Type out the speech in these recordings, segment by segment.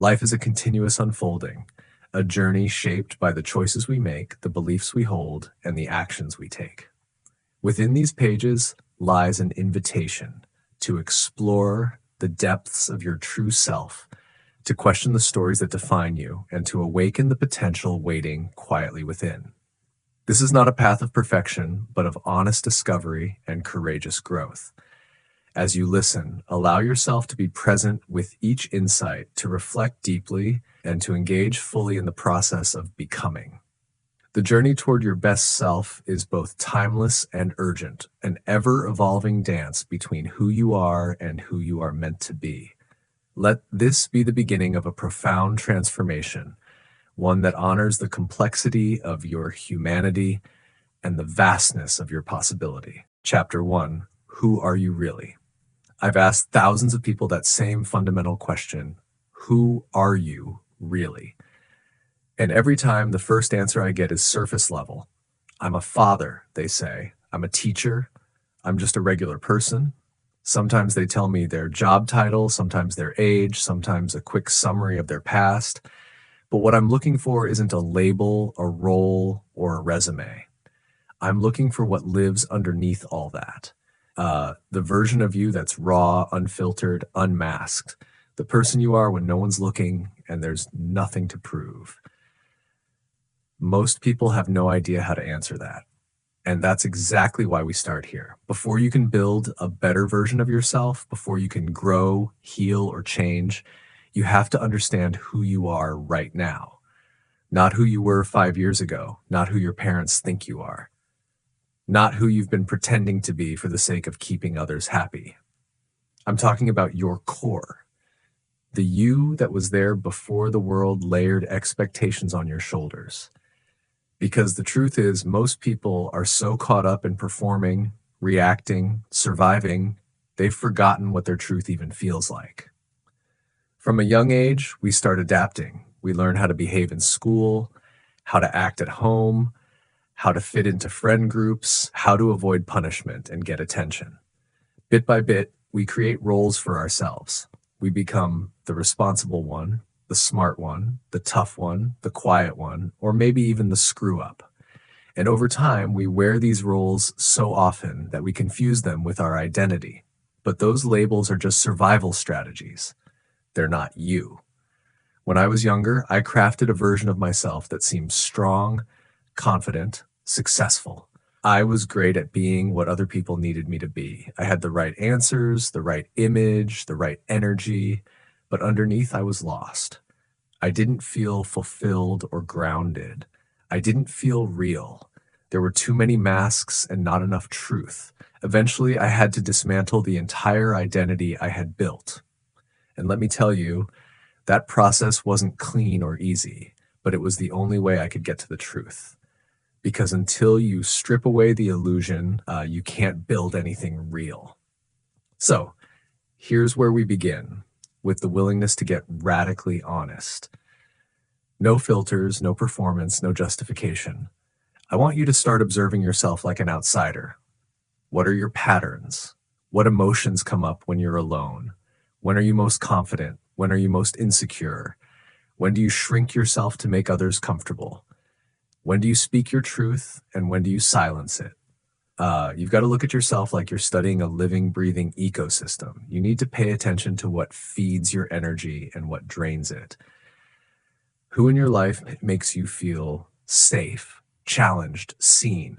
Life is a continuous unfolding, a journey shaped by the choices we make, the beliefs we hold, and the actions we take. Within these pages lies an invitation to explore the depths of your true self, to question the stories that define you, and to awaken the potential waiting quietly within. This is not a path of perfection, but of honest discovery and courageous growth. As you listen, allow yourself to be present with each insight, to reflect deeply, and to engage fully in the process of becoming. The journey toward your best self is both timeless and urgent, an ever-evolving dance between who you are and who you are meant to be. Let this be the beginning of a profound transformation, one that honors the complexity of your humanity and the vastness of your possibility. Chapter 1: Who are you really? I've asked thousands of people that same fundamental question: who are you really? And every time the first answer I get is surface level. I'm a father, they say. I'm a teacher. I'm just a regular person. Sometimes they tell me their job title, sometimes their age, sometimes a quick summary of their past. But what I'm looking for isn't a label, a role, or a resume. I'm looking for what lives underneath all that. The version of you that's raw, unfiltered, unmasked. The person you are when no one's looking and there's nothing to prove. Most people have no idea how to answer that. And that's exactly why we start here. Before you can build a better version of yourself, before you can grow, heal, or change, you have to understand who you are right now. Not who you were 5 years ago, not who your parents think you are, not who you've been pretending to be for the sake of keeping others happy. I'm talking about your core, the you that was there before the world layered expectations on your shoulders. Because the truth is, most people are so caught up in performing, reacting, surviving, they've forgotten what their truth even feels like. From a young age, we start adapting. We learn how to behave in school, how to act at home, how to fit into friend groups, how to avoid punishment and get attention. Bit by bit, we create roles for ourselves. We become the responsible one, the smart one, the tough one, the quiet one, or maybe even the screw up. And over time, we wear these roles so often that we confuse them with our identity. But those labels are just survival strategies. They're not you. When I was younger, I crafted a version of myself that seemed strong, confident, successful. I was great at being what other people needed me to be. I had the right answers, the right image, the right energy, but underneath I was lost. I didn't feel fulfilled or grounded. I didn't feel real. There were too many masks and not enough truth. Eventually, I had to dismantle the entire identity I had built. And let me tell you, that process wasn't clean or easy, but it was the only way I could get to the truth. Because until you strip away the illusion, you can't build anything real. So, here's where we begin, with the willingness to get radically honest. No filters, no performance, no justification. I want you to start observing yourself like an outsider. What are your patterns? What emotions come up when you're alone? When are you most confident? When are you most insecure? When do you shrink yourself to make others comfortable? When do you speak your truth and when do you silence it? You've got to look at yourself like you're studying a living, breathing ecosystem. You need to pay attention to what feeds your energy and what drains it. Who in your life makes you feel safe, challenged, seen?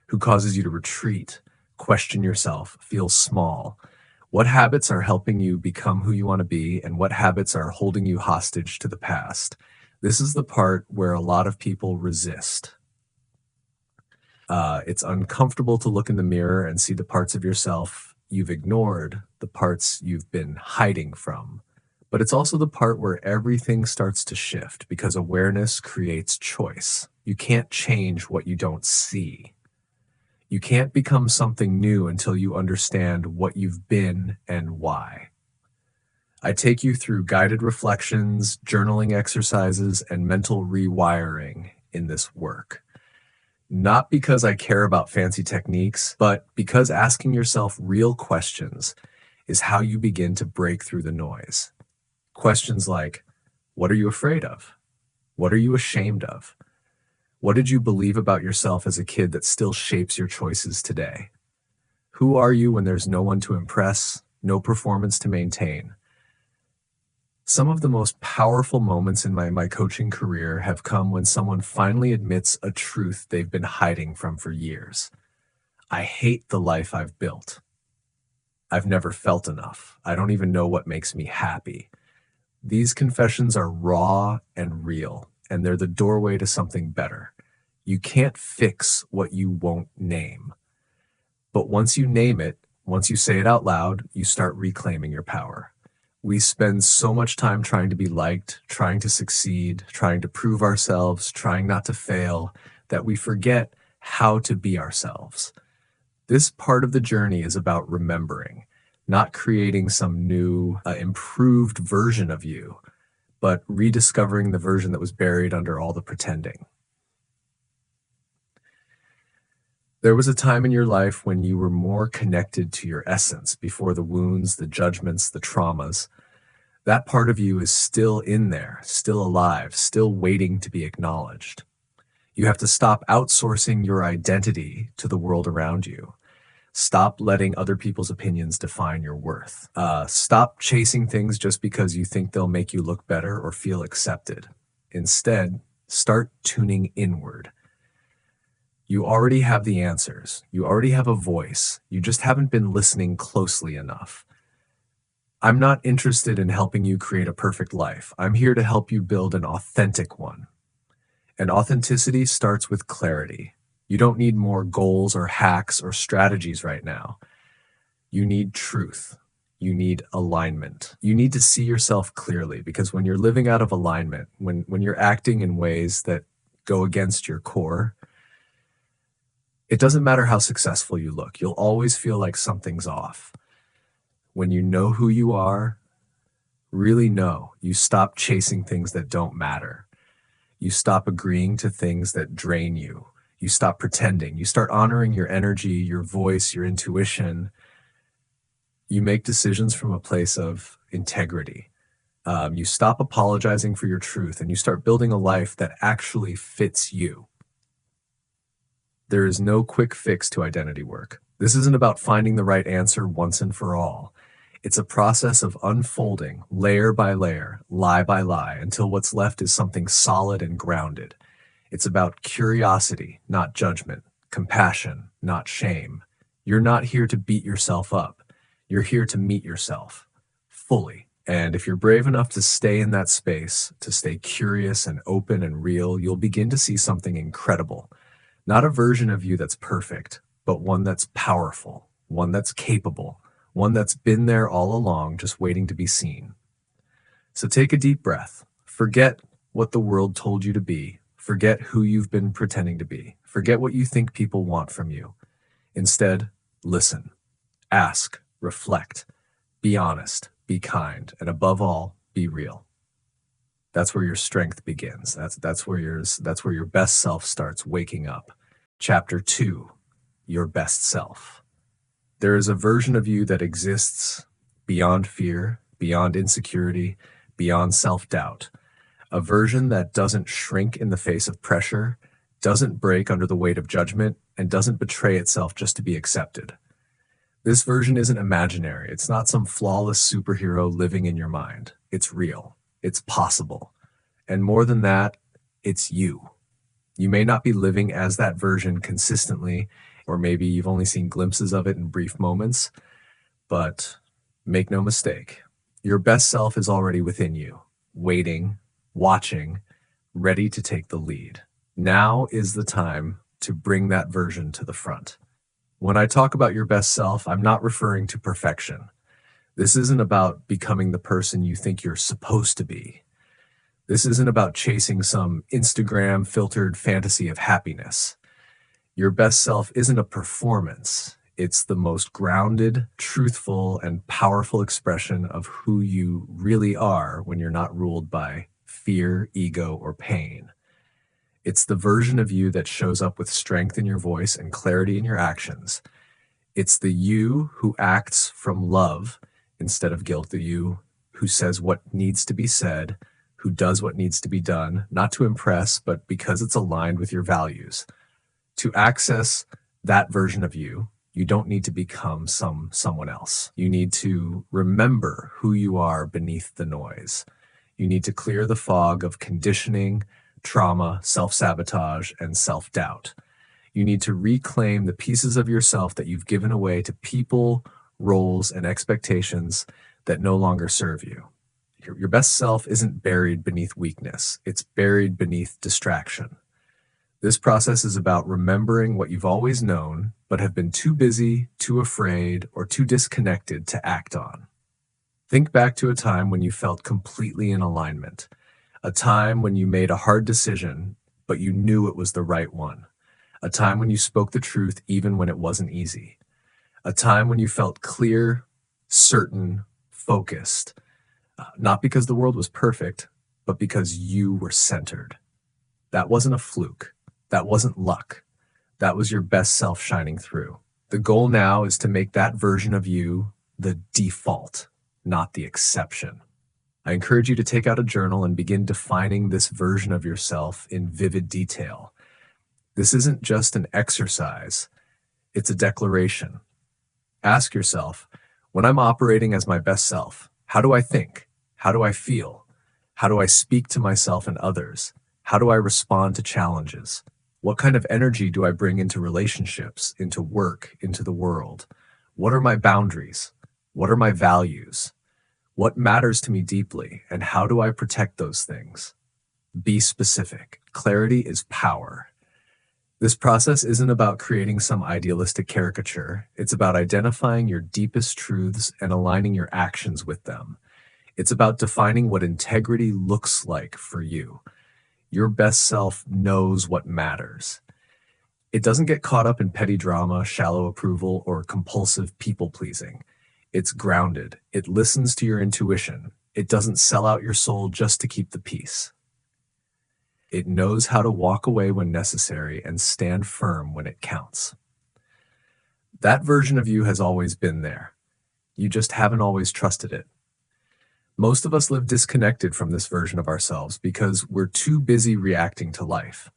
Who causes you to retreat, question yourself, feel small? What habits are helping you become who you want to be, and what habits are holding you hostage to the past? This is the part where a lot of people resist. It's uncomfortable to look in the mirror and see the parts of yourself you've ignored, the parts you've been hiding from. But it's also the part where everything starts to shift because awareness creates choice. You can't change what you don't see. You can't become something new until you understand what you've been and why. I take you through guided reflections, journaling exercises, and mental rewiring in this work. Not because I care about fancy techniques, but because asking yourself real questions is how you begin to break through the noise. Questions like, What are you afraid of? What are you ashamed of? What did you believe about yourself as a kid that still shapes your choices today? Who are you when there's no one to impress, no performance to maintain? Some of the most powerful moments in my coaching career have come when someone finally admits a truth they've been hiding from for years. I hate the life I've built. I've never felt enough. I don't even know what makes me happy. These confessions are raw and real, and they're the doorway to something better. You can't fix what you won't name. But once you name it, once you say it out loud, you start reclaiming your power. We spend so much time trying to be liked, trying to succeed, trying to prove ourselves, trying not to fail, that we forget how to be ourselves. This part of the journey is about remembering, not creating some new, improved version of you, but rediscovering the version that was buried under all the pretending. There was a time in your life when you were more connected to your essence before the wounds, the judgments, the traumas. That part of you is still in there, still alive, still waiting to be acknowledged. You have to stop outsourcing your identity to the world around you. Stop letting other people's opinions define your worth. Stop chasing things just because you think they'll make you look better or feel accepted. Instead, start tuning inward. You already have the answers. You already have a voice. You just haven't been listening closely enough. I'm not interested in helping you create a perfect life. I'm here to help you build an authentic one. And authenticity starts with clarity. You don't need more goals or hacks or strategies right now. You need truth. You need alignment. You need to see yourself clearly, because when you're living out of alignment, when you're acting in ways that go against your core, it doesn't matter how successful you look. You'll always feel like something's off. When you know who you are, really know, you stop chasing things that don't matter. You stop agreeing to things that drain you. You stop pretending. You start honoring your energy, your voice, your intuition. You make decisions from a place of integrity. You stop apologizing for your truth, and you start building a life that actually fits you. There is no quick fix to identity work. This isn't about finding the right answer once and for all. It's a process of unfolding layer by layer, lie by lie, until what's left is something solid and grounded. It's about curiosity, not judgment, compassion, not shame. You're not here to beat yourself up. You're here to meet yourself fully. And if you're brave enough to stay in that space, to stay curious and open and real, you'll begin to see something incredible. Not a version of you that's perfect, but one that's powerful, one that's capable, one that's been there all along, just waiting to be seen. So take a deep breath. Forget what the world told you to be. Forget who you've been pretending to be. Forget what you think people want from you. Instead, listen, ask, reflect, be honest, be kind, and above all, be real. That's where your strength begins. That's where your best self starts waking up. Chapter 2, your best self. There is a version of you that exists beyond fear, beyond insecurity, beyond self-doubt. A version that doesn't shrink in the face of pressure, doesn't break under the weight of judgment, and doesn't betray itself just to be accepted. This version isn't imaginary. It's not some flawless superhero living in your mind. It's real. It's possible. And more than that, it's you. You may not be living as that version consistently, or maybe you've only seen glimpses of it in brief moments, but make no mistake, your best self is already within you, waiting, watching, ready to take the lead. Now is the time to bring that version to the front. When I talk about your best self, I'm not referring to perfection. This isn't about becoming the person you think you're supposed to be. This isn't about chasing some Instagram filtered fantasy of happiness. Your best self isn't a performance. It's the most grounded, truthful, and powerful expression of who you really are when you're not ruled by fear, ego, or pain. It's the version of you that shows up with strength in your voice and clarity in your actions. It's the you who acts from love instead of guilt, the you who says what needs to be said, who does what needs to be done, not to impress, but because it's aligned with your values. To access that version of you, you don't need to become someone else. You need to remember who you are beneath the noise. You need to clear the fog of conditioning, trauma, self-sabotage, and self-doubt. You need to reclaim the pieces of yourself that you've given away to people, roles, and expectations that no longer serve you. Your best self isn't buried beneath weakness. It's buried beneath distraction. This process is about remembering what you've always known, but have been too busy, too afraid, or too disconnected to act on. Think back to a time when you felt completely in alignment, a time when you made a hard decision, but you knew it was the right one, a time when you spoke the truth even when it wasn't easy, a time when you felt clear, certain, focused, not because the world was perfect, but because you were centered. That wasn't a fluke. That wasn't luck. That was your best self shining through. The goal now is to make that version of you the default, not the exception. I encourage you to take out a journal and begin defining this version of yourself in vivid detail. This isn't just an exercise, it's a declaration. Ask yourself, when I'm operating as my best self, how do I think? How do I feel? How do I speak to myself and others? How do I respond to challenges? What kind of energy do I bring into relationships, into work, into the world? What are my boundaries? What are my values? What matters to me deeply, and how do I protect those things? Be specific. Clarity is power. This process isn't about creating some idealistic caricature. It's about identifying your deepest truths and aligning your actions with them. It's about defining what integrity looks like for you. Your best self knows what matters. It doesn't get caught up in petty drama, shallow approval, or compulsive people-pleasing. It's grounded. It listens to your intuition. It doesn't sell out your soul just to keep the peace. It knows how to walk away when necessary and stand firm when it counts. That version of you has always been there. You just haven't always trusted it. Most of us live disconnected from this version of ourselves because we're too busy reacting to life.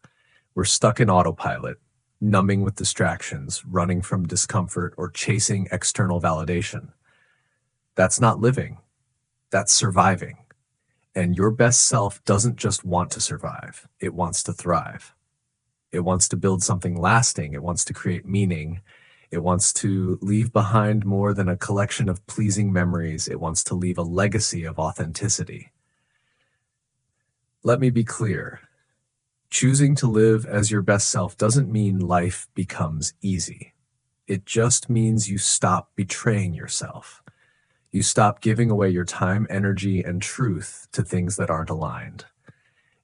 We're stuck in autopilot, numbing with distractions, running from discomfort, or chasing external validation. That's not living. That's surviving. And your best self doesn't just want to survive. It wants to thrive. It wants to build something lasting. It wants to create meaning. It wants to leave behind more than a collection of pleasing memories. It wants to leave a legacy of authenticity. Let me be clear. Choosing to live as your best self doesn't mean life becomes easy. It just means you stop betraying yourself. You stop giving away your time, energy, and truth to things that aren't aligned.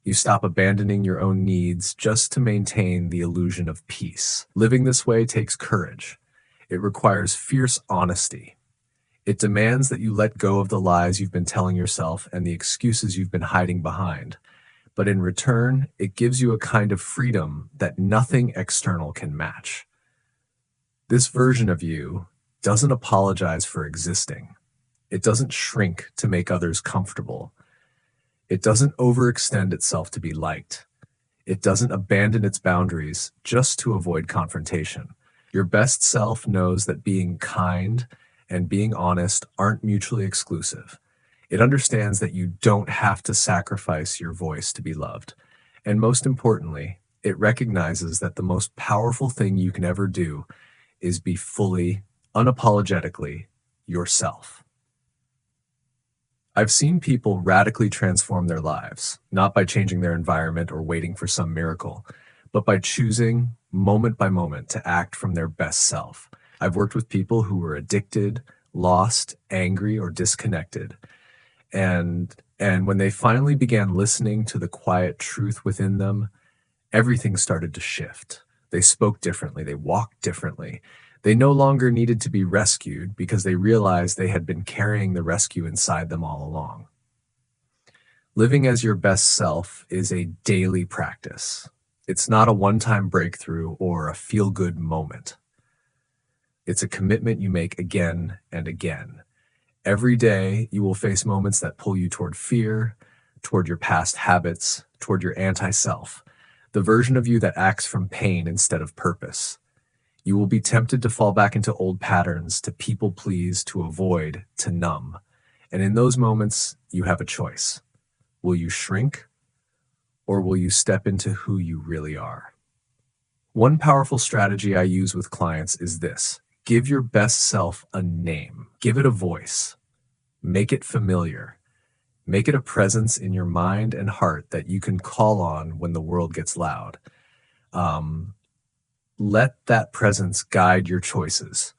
You stop abandoning your own needs just to maintain the illusion of peace. Living this way takes courage. It requires fierce honesty. It demands that you let go of the lies you've been telling yourself and the excuses you've been hiding behind. But in return, it gives you a kind of freedom that nothing external can match. This version of you doesn't apologize for existing. It doesn't shrink to make others comfortable. It doesn't overextend itself to be liked. It doesn't abandon its boundaries just to avoid confrontation. Your best self knows that being kind and being honest aren't mutually exclusive. It understands that you don't have to sacrifice your voice to be loved. And most importantly, it recognizes that the most powerful thing you can ever do is be fully, unapologetically yourself. I've seen people radically transform their lives, not by changing their environment or waiting for some miracle, but by choosing moment by moment to act from their best self. I've worked with people who were addicted, lost, angry, or disconnected. And when they finally began listening to the quiet truth within them, everything started to shift. They spoke differently. They walked differently. They no longer needed to be rescued because they realized they had been carrying the rescue inside them all along. Living as your best self is a daily practice. It's not a one-time breakthrough or a feel-good moment. It's a commitment you make again and again. Every day, you will face moments that pull you toward fear, toward your past habits, toward your anti-self, the version of you that acts from pain instead of purpose. You will be tempted to fall back into old patterns, to people please, to avoid, to numb. And in those moments, you have a choice. Will you shrink, or will you step into who you really are? One powerful strategy I use with clients is this: give your best self a name, give it a voice, make it familiar, make it a presence in your mind and heart that you can call on when the world gets loud. Let that presence guide your choices.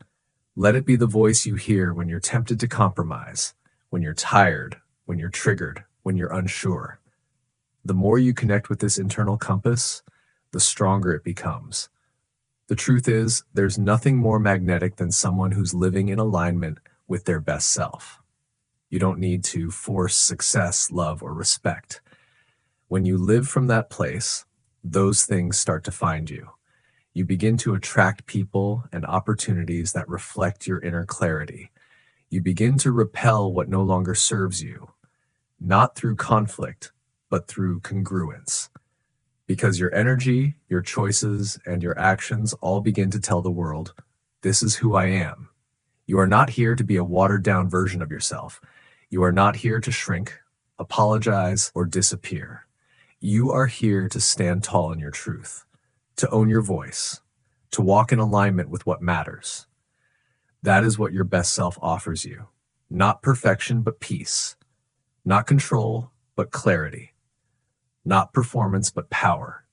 Let it be the voice you hear when you're tempted to compromise, when you're tired, when you're triggered, when you're unsure. The more you connect with this internal compass, the stronger it becomes. The truth is, there's nothing more magnetic than someone who's living in alignment with their best self. You don't need to force success, love, or respect. When you live from that place, those things start to find you. You begin to attract people and opportunities that reflect your inner clarity. You begin to repel what no longer serves you, not through conflict, but through congruence. Because your energy, your choices, and your actions all begin to tell the world, this is who I am. You are not here to be a watered-down version of yourself. You are not here to shrink, apologize, or disappear. You are here to stand tall in your truth, to own your voice, to walk in alignment with what matters. That is what your best self offers you. Not perfection, but peace. Not control, but clarity. Not performance, but power.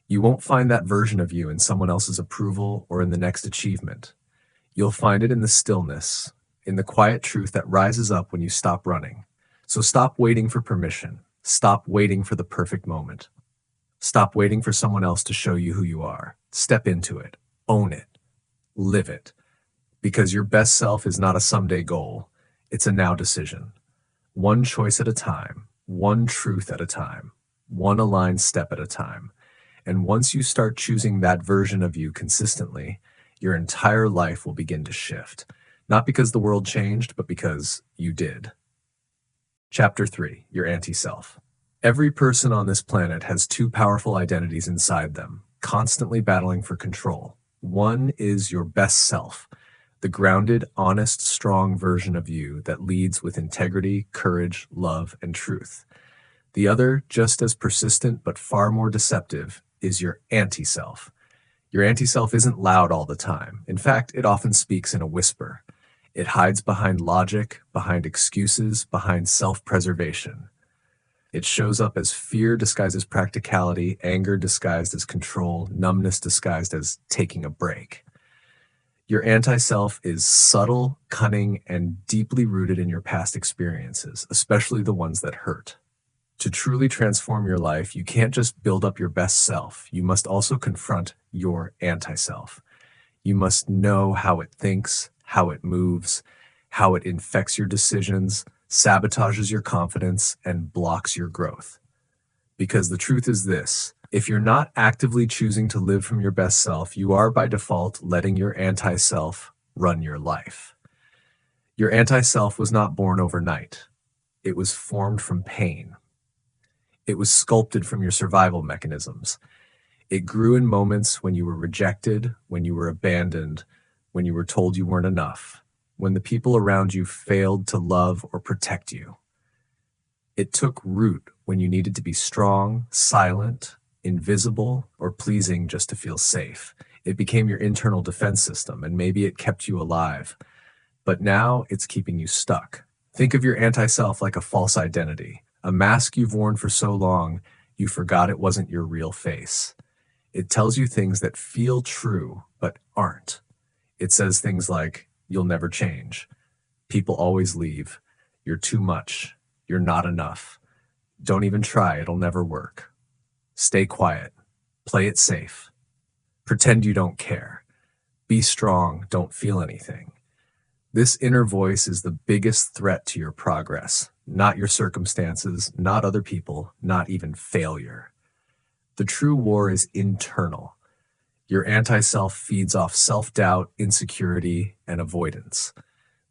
You won't find that version of you in someone else's approval or in the next achievement. You'll find it in the stillness, in the quiet truth that rises up when you stop running. So stop waiting for permission. Stop waiting for the perfect moment. Stop waiting for someone else to show you who you are. Step into it. Own it. Live it. Because your best self is not a someday goal. It's a now decision. One choice at a time. One truth at a time. One aligned step at a time. And once you start choosing that version of you consistently, your entire life will begin to shift. Not because the world changed, but because you did. Chapter 3, your anti-self. Every person on this planet has two powerful identities inside them, constantly battling for control. One is your best self, the grounded, honest, strong version of you that leads with integrity, courage, love, and truth. The other, just as persistent but far more deceptive, is your anti-self. Your anti-self isn't loud all the time. In fact, it often speaks in a whisper. It hides behind logic, behind excuses, behind self-preservation. It shows up as fear disguised as practicality, anger disguised as control, numbness disguised as taking a break. Your anti-self is subtle, cunning, and deeply rooted in your past experiences, especially the ones that hurt. To truly transform your life, you can't just build up your best self. You must also confront your anti-self. You must know how it thinks, how it moves, how it infects your decisions, sabotages your confidence, and blocks your growth. Because the truth is this: if you're not actively choosing to live from your best self, you are by default letting your anti-self run your life. Your anti-self was not born overnight. It was formed from pain. It was sculpted from your survival mechanisms. It grew in moments when you were rejected, when you were abandoned, when you were told you weren't enough, when the people around you failed to love or protect you. It took root when you needed to be strong, silent, invisible, or pleasing just to feel safe. It became your internal defense system, and maybe it kept you alive. But now it's keeping you stuck. Think of your anti-self like a false identity, a mask you've worn for so long you forgot it wasn't your real face. It tells you things that feel true but aren't. It says things like, you'll never change. People always leave. You're too much. You're not enough. Don't even try. It'll never work. Stay quiet. Play it safe. Pretend you don't care. Be strong. Don't feel anything. This inner voice is the biggest threat to your progress, not your circumstances, not other people, not even failure. The true war is internal. Your anti-self feeds off self-doubt, insecurity, and avoidance.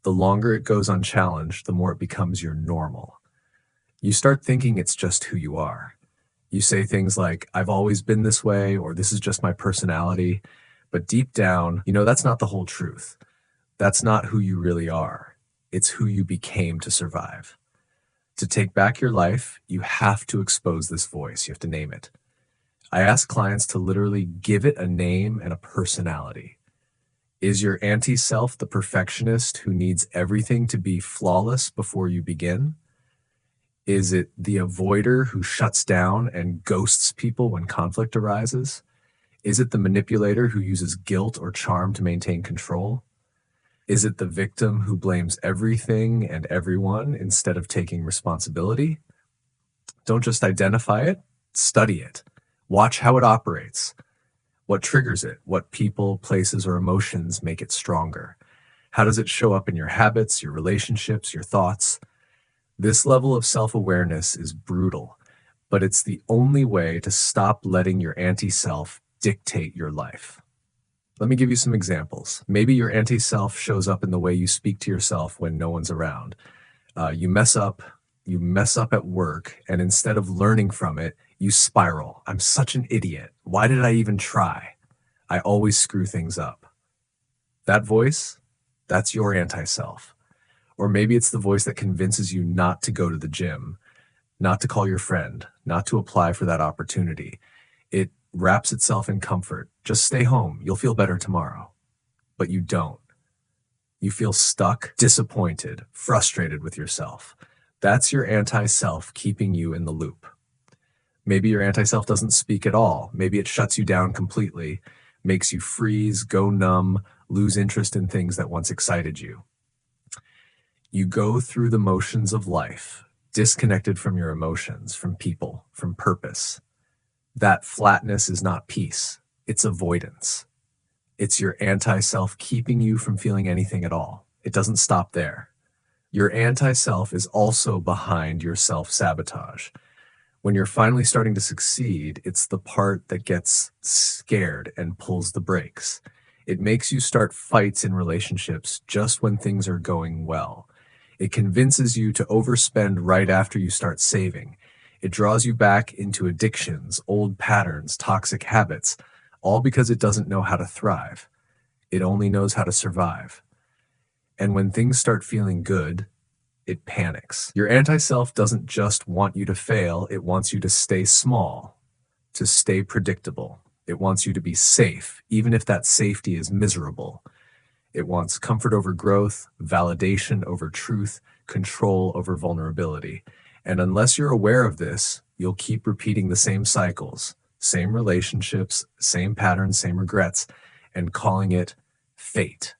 The longer it goes unchallenged, the more it becomes your normal. You start thinking it's just who you are. You say things like, I've always been this way, or this is just my personality. But deep down, you know that's not the whole truth. That's not who you really are. It's who you became to survive. To take back your life, you have to expose this voice. You have to name it. I ask clients to literally give it a name and a personality. Is your anti-self the perfectionist who needs everything to be flawless before you begin? Is it the avoider who shuts down and ghosts people when conflict arises? Is it the manipulator who uses guilt or charm to maintain control? Is it the victim who blames everything and everyone instead of taking responsibility? Don't just identify it, study it. Watch how it operates. What triggers it? What people, places, or emotions make it stronger? How does it show up in your habits, your relationships, your thoughts? This level of self-awareness is brutal, but it's the only way to stop letting your anti-self dictate your life. Let me give you some examples. Maybe your anti-self shows up in the way you speak to yourself when no one's around. You mess up at work, and instead of learning from it, you spiral. I'm such an idiot. Why did I even try? I always screw things up. That voice, that's your anti-self. Or maybe it's the voice that convinces you not to go to the gym, not to call your friend, not to apply for that opportunity. It wraps itself in comfort. Just stay home. You'll feel better tomorrow. But you don't. You feel stuck, disappointed, frustrated with yourself. That's your anti-self keeping you in the loop. Maybe your anti-self doesn't speak at all. Maybe it shuts you down completely, makes you freeze, go numb, lose interest in things that once excited you. You go through the motions of life, disconnected from your emotions, from people, from purpose. That flatness is not peace, it's avoidance. It's your anti-self keeping you from feeling anything at all. It doesn't stop there. Your anti-self is also behind your self-sabotage. When you're finally starting to succeed, it's the part that gets scared and pulls the brakes. It makes you start fights in relationships just when things are going well. It convinces you to overspend right after you start saving. It draws you back into addictions, old patterns, toxic habits, all because it doesn't know how to thrive. It only knows how to survive. And when things start feeling good, it panics. Your anti-self doesn't just want you to fail, it wants you to stay small, to stay predictable. It wants you to be safe, even if that safety is miserable. It wants comfort over growth, validation over truth, control over vulnerability. And unless you're aware of this, you'll keep repeating the same cycles, same relationships, same patterns, same regrets, and calling it fate.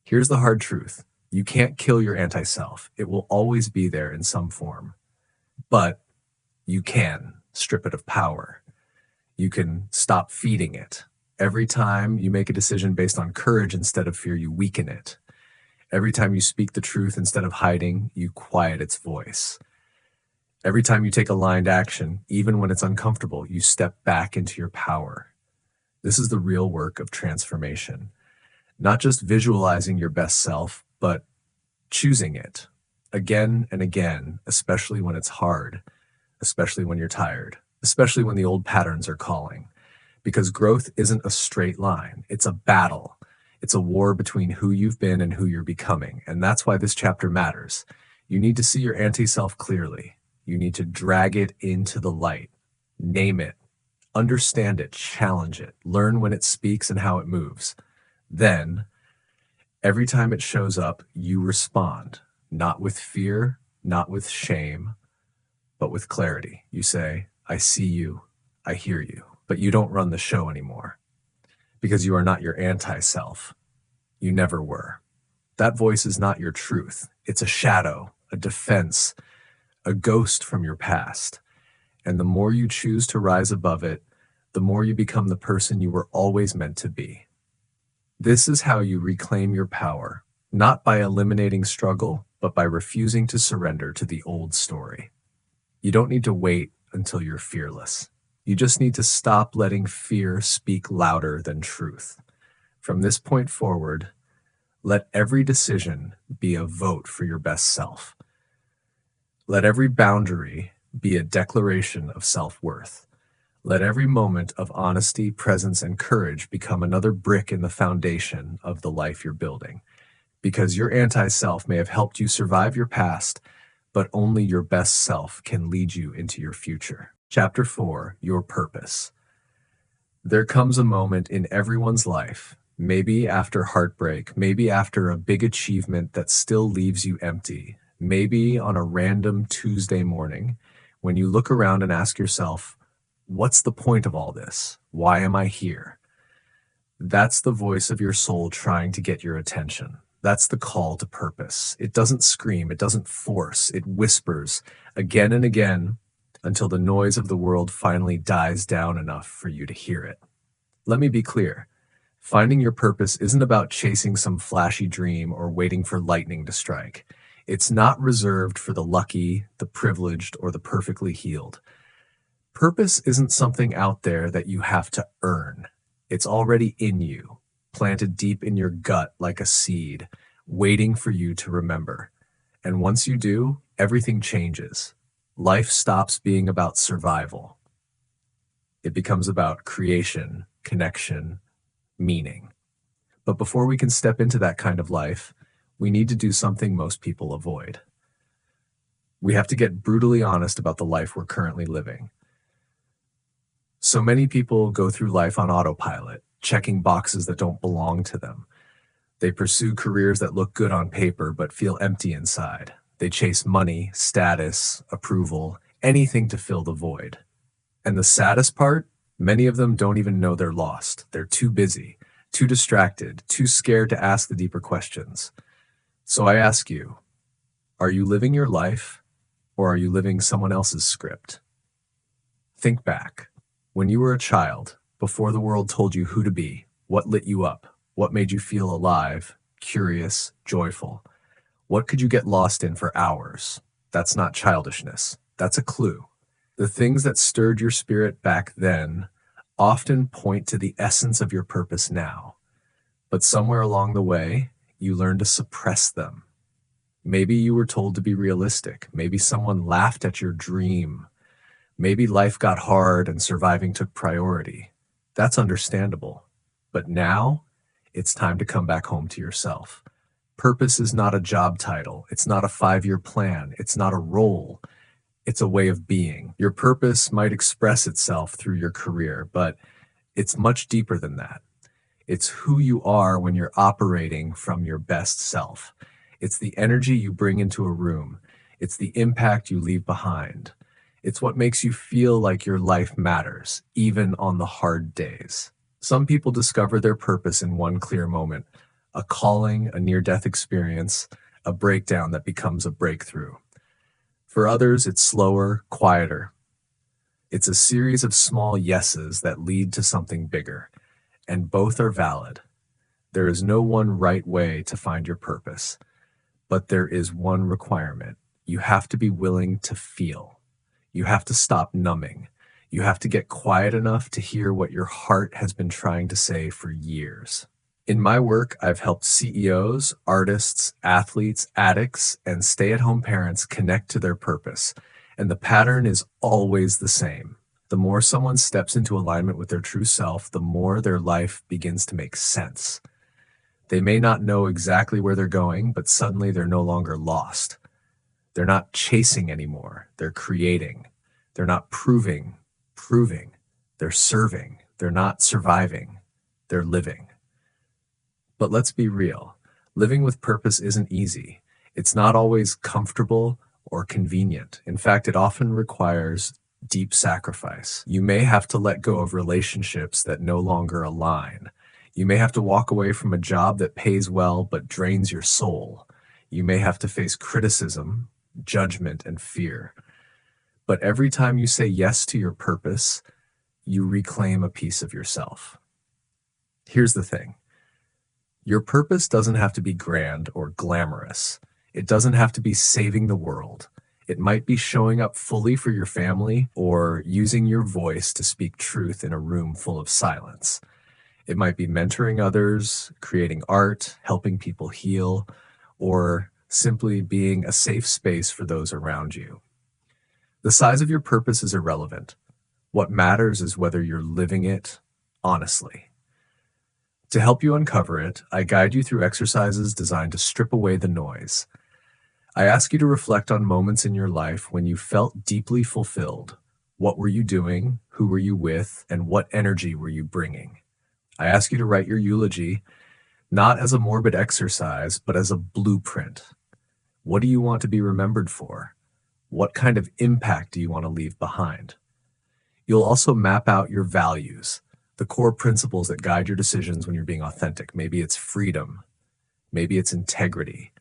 Here's the hard truth. You can't kill your anti-self. It will always be there in some form. But you can strip it of power. You can stop feeding it. Every time you make a decision based on courage instead of fear, you weaken it. Every time you speak the truth instead of hiding, you quiet its voice. Every time you take aligned action, even when it's uncomfortable, you step back into your power. This is the real work of transformation. Not just visualizing your best self, but choosing it again and again, especially when it's hard, especially when you're tired, especially when the old patterns are calling. Because growth isn't a straight line. It's a battle. It's a war between who you've been and who you're becoming. And that's why this chapter matters. You need to see your anti-self clearly. You need to drag it into the light. Name it. Understand it. Challenge it. Learn when it speaks and how it moves. Then, every time it shows up, you respond. Not with fear, not with shame, but with clarity. You say, I see you. I hear you. But you don't run the show anymore because you are not your anti-self. You never were. That voice is not your truth. It's a shadow, a defense, a ghost from your past. And the more you choose to rise above it, the more you become the person you were always meant to be. This is how you reclaim your power, not by eliminating struggle, but by refusing to surrender to the old story. You don't need to wait until you're fearless. You just need to stop letting fear speak louder than truth. From this point forward, let every decision be a vote for your best self. Let every boundary be a declaration of self-worth. Let every moment of honesty, presence, and courage become another brick in the foundation of the life you're building. Because your anti-self may have helped you survive your past, but only your best self can lead you into your future. Chapter 4, Your Purpose. There comes a moment in everyone's life, maybe after heartbreak, maybe after a big achievement that still leaves you empty, maybe on a random Tuesday morning, when you look around and ask yourself, what's the point of all this? Why am I here? That's the voice of your soul trying to get your attention. That's the call to purpose. It doesn't scream, it doesn't force, it whispers again and again until the noise of the world finally dies down enough for you to hear it. Let me be clear. Finding your purpose isn't about chasing some flashy dream or waiting for lightning to strike. It's not reserved for the lucky, the privileged, or the perfectly healed. Purpose isn't something out there that you have to earn. It's already in you, planted deep in your gut like a seed, waiting for you to remember. And once you do, everything changes. Life stops being about survival. It becomes about creation, connection, meaning. But before we can step into that kind of life, we need to do something most people avoid. We have to get brutally honest about the life we're currently living. So many people go through life on autopilot, checking boxes that don't belong to them. They pursue careers that look good on paper but feel empty inside. They chase money, status, approval, anything to fill the void. And the saddest part, many of them don't even know they're lost. They're too busy, too distracted, too scared to ask the deeper questions. So I ask you, are you living your life or are you living someone else's script? Think back. When you were a child, before the world told you who to be, what lit you up, what made you feel alive, curious, joyful, what could you get lost in for hours? That's not childishness. That's a clue. The things that stirred your spirit back then often point to the essence of your purpose now. But somewhere along the way, you learned to suppress them. Maybe you were told to be realistic. Maybe someone laughed at your dream. Maybe life got hard and surviving took priority. That's understandable. But now, it's time to come back home to yourself. Purpose is not a job title. It's not a 5-year plan. It's not a role. It's a way of being. Your purpose might express itself through your career, but it's much deeper than that. It's who you are when you're operating from your best self. It's the energy you bring into a room. It's the impact you leave behind. It's what makes you feel like your life matters, even on the hard days. Some people discover their purpose in one clear moment, a calling, a near-death experience, a breakdown that becomes a breakthrough. For others, it's slower, quieter. It's a series of small yeses that lead to something bigger, and both are valid. There is no one right way to find your purpose, but there is one requirement. You have to be willing to feel. You have to stop numbing. You have to get quiet enough to hear what your heart has been trying to say for years. In my work, I've helped CEOs, artists, athletes, addicts, and stay-at-home parents connect to their purpose. And the pattern is always the same. The more someone steps into alignment with their true self, the more their life begins to make sense. They may not know exactly where they're going, but suddenly they're no longer lost. They're not chasing anymore. They're creating. They're not proving. They're serving. They're not surviving. They're living. But let's be real. Living with purpose isn't easy. It's not always comfortable or convenient. In fact, it often requires deep sacrifice. You may have to let go of relationships that no longer align. You may have to walk away from a job that pays well but drains your soul. You may have to face criticism, judgment, and fear. But every time you say yes to your purpose, you reclaim a piece of yourself. Here's the thing. Your purpose doesn't have to be grand or glamorous. It doesn't have to be saving the world. It might be showing up fully for your family or using your voice to speak truth in a room full of silence. It might be mentoring others, creating art, helping people heal, or simply being a safe space for those around you. The size of your purpose is irrelevant. What matters is whether you're living it honestly. To help you uncover it, I guide you through exercises designed to strip away the noise. I ask you to reflect on moments in your life when you felt deeply fulfilled. What were you doing? Who were you with? And what energy were you bringing? I ask you to write your eulogy, not as a morbid exercise, but as a blueprint. What do you want to be remembered for? What kind of impact do you want to leave behind? You'll also map out your values, the core principles that guide your decisions when you're being authentic. Maybe it's freedom. Maybe it's integrity.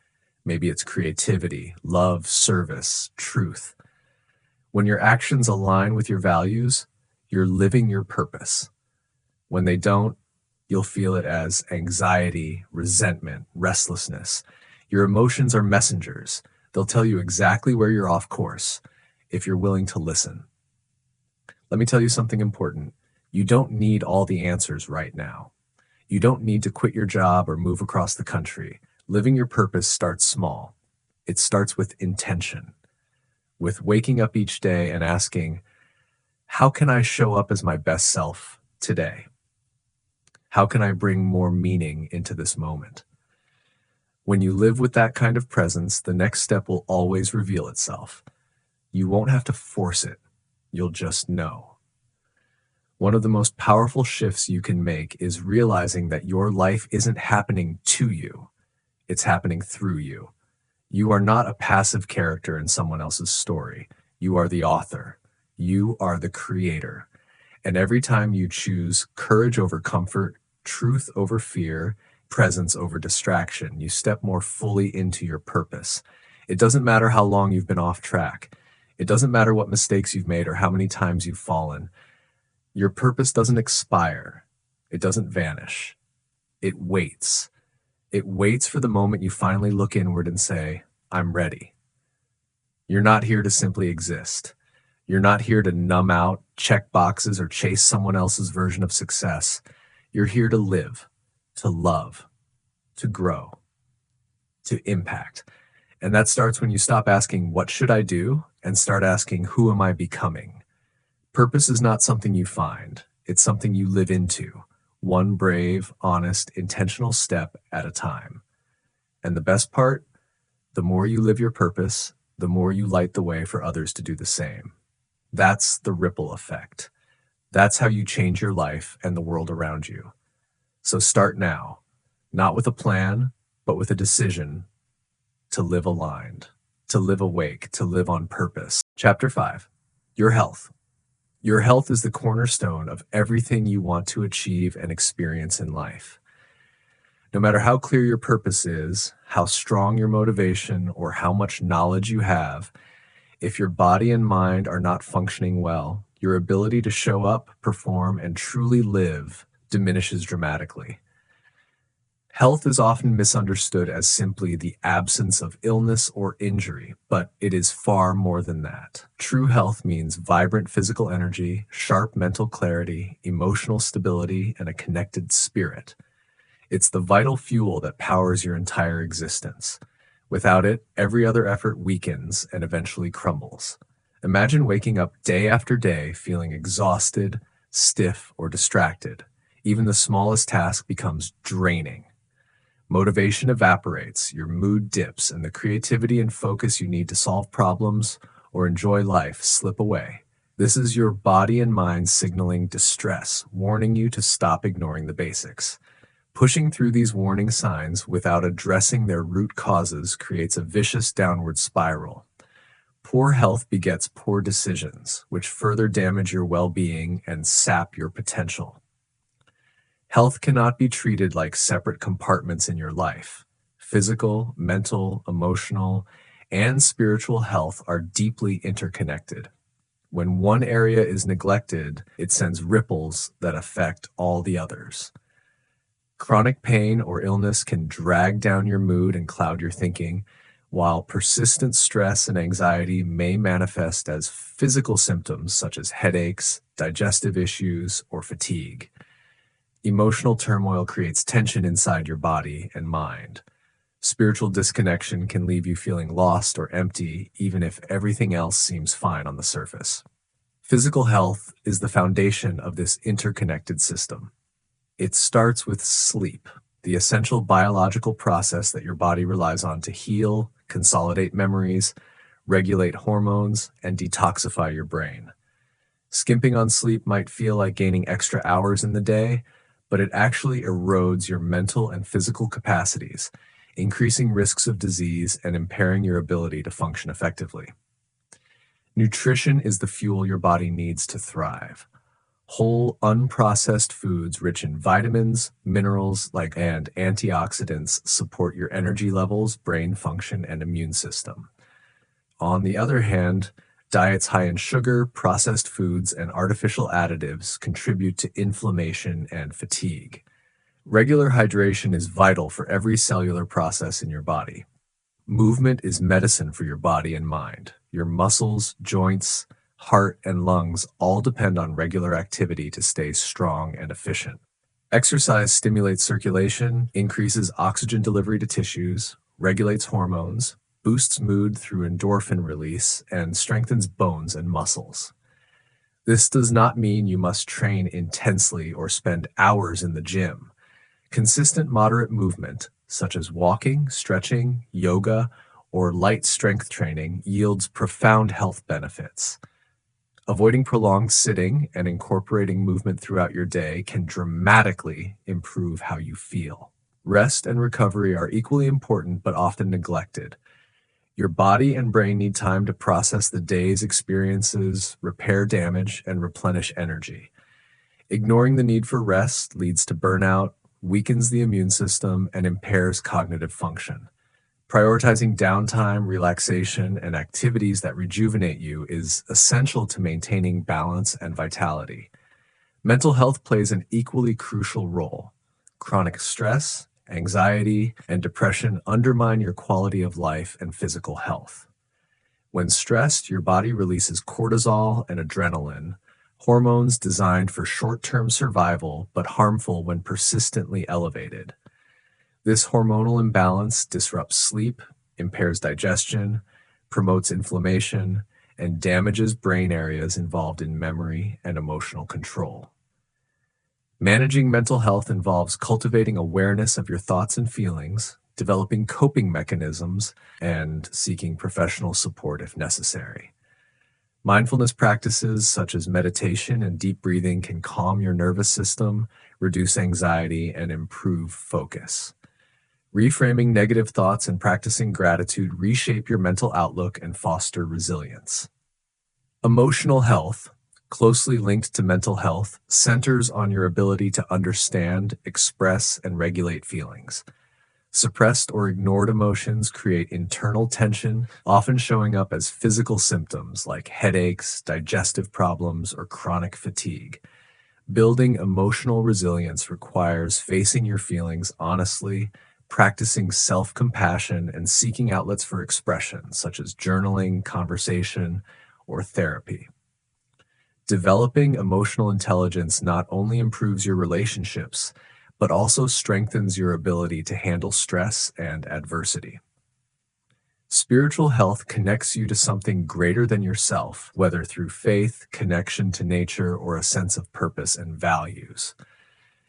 Maybe it's creativity, love, service, truth. When your actions align with your values, you're living your purpose. When they don't, you'll feel it as anxiety, resentment, restlessness. Your emotions are messengers. They'll tell you exactly where you're off course if you're willing to listen. Let me tell you something important. You don't need all the answers right now. You don't need to quit your job or move across the country. Living your purpose starts small. It starts with intention, with waking up each day and asking, how can I show up as my best self today? How can I bring more meaning into this moment? When you live with that kind of presence, the next step will always reveal itself. You won't have to force it. You'll just know. One of the most powerful shifts you can make is realizing that your life isn't happening to you. It's happening through you. You are not a passive character in someone else's story. You are the author. You are the creator. And every time you choose courage over comfort, truth over fear, presence over distraction, you step more fully into your purpose. It doesn't matter how long you've been off track. It doesn't matter what mistakes you've made or how many times you've fallen. Your purpose doesn't expire. It doesn't vanish. It waits. It waits for the moment you finally look inward and say, I'm ready. You're not here to simply exist. You're not here to numb out, check boxes, or chase someone else's version of success. You're here to live, to love, to grow, to impact. And that starts when you stop asking, what should I do? And start asking, who am I becoming? Purpose is not something you find. It's something you live into. One brave, honest, intentional step at a time. And the best part, the more you live your purpose, the more you light the way for others to do the same. That's the ripple effect. That's how you change your life and the world around you. So start now, not with a plan, but with a decision to live aligned, to live awake, to live on purpose. Chapter 5, your health. Your health is the cornerstone of everything you want to achieve and experience in life. No matter how clear your purpose is, how strong your motivation, or how much knowledge you have, if your body and mind are not functioning well, your ability to show up, perform, and truly live diminishes dramatically. Health is often misunderstood as simply the absence of illness or injury, but it is far more than that. True health means vibrant physical energy, sharp mental clarity, emotional stability, and a connected spirit. It's the vital fuel that powers your entire existence. Without it, every other effort weakens and eventually crumbles. Imagine waking up day after day feeling exhausted, stiff, or distracted. Even the smallest task becomes draining. Motivation evaporates, your mood dips, and the creativity and focus you need to solve problems or enjoy life slip away. This is your body and mind signaling distress, warning you to stop ignoring the basics. Pushing through these warning signs without addressing their root causes creates a vicious downward spiral. Poor health begets poor decisions, which further damage your well-being and sap your potential. Health cannot be treated like separate compartments in your life. Physical, mental, emotional, and spiritual health are deeply interconnected. When one area is neglected, it sends ripples that affect all the others. Chronic pain or illness can drag down your mood and cloud your thinking, while persistent stress and anxiety may manifest as physical symptoms such as headaches, digestive issues, or fatigue. Emotional turmoil creates tension inside your body and mind. Spiritual disconnection can leave you feeling lost or empty, even if everything else seems fine on the surface. Physical health is the foundation of this interconnected system. It starts with sleep, the essential biological process that your body relies on to heal, consolidate memories, regulate hormones, and detoxify your brain. Skimping on sleep might feel like gaining extra hours in the day, but it actually erodes your mental and physical capacities, increasing risks of disease and impairing your ability to function effectively. Nutrition is the fuel your body needs to thrive. Whole, unprocessed foods rich in vitamins, minerals, and antioxidants support your energy levels, brain function, and immune system. On the other hand, diets high in sugar, processed foods, and artificial additives contribute to inflammation and fatigue. Regular hydration is vital for every cellular process in your body. Movement is medicine for your body and mind. Your muscles, joints, heart, and lungs all depend on regular activity to stay strong and efficient. Exercise stimulates circulation, increases oxygen delivery to tissues, regulates hormones, boosts mood through endorphin release, and strengthens bones and muscles. This does not mean you must train intensely or spend hours in the gym. Consistent moderate movement, such as walking, stretching, yoga, or light strength training, yields profound health benefits. Avoiding prolonged sitting and incorporating movement throughout your day can dramatically improve how you feel. Rest and recovery are equally important but often neglected. Your body and brain need time to process the day's experiences, repair damage, and replenish energy. Ignoring the need for rest leads to burnout, weakens the immune system, and impairs cognitive function. Prioritizing downtime, relaxation, and activities that rejuvenate you is essential to maintaining balance and vitality. Mental health plays an equally crucial role. Chronic stress, anxiety, and depression undermine your quality of life and physical health. When stressed, your body releases cortisol and adrenaline, hormones designed for short-term survival but harmful when persistently elevated. This hormonal imbalance disrupts sleep, impairs digestion, promotes inflammation, and damages brain areas involved in memory and emotional control. Managing mental health involves cultivating awareness of your thoughts and feelings, developing coping mechanisms, and seeking professional support if necessary. Mindfulness practices such as meditation and deep breathing can calm your nervous system, reduce anxiety, and improve focus. Reframing negative thoughts and practicing gratitude reshape your mental outlook and foster resilience. Emotional health, closely linked to mental health, centers on your ability to understand, express, and regulate feelings. Suppressed or ignored emotions create internal tension, often showing up as physical symptoms like headaches, digestive problems, or chronic fatigue. Building emotional resilience requires facing your feelings honestly, practicing self-compassion, and seeking outlets for expression, such as journaling, conversation, or therapy. Developing emotional intelligence not only improves your relationships, but also strengthens your ability to handle stress and adversity. Spiritual health connects you to something greater than yourself, whether through faith, connection to nature, or a sense of purpose and values.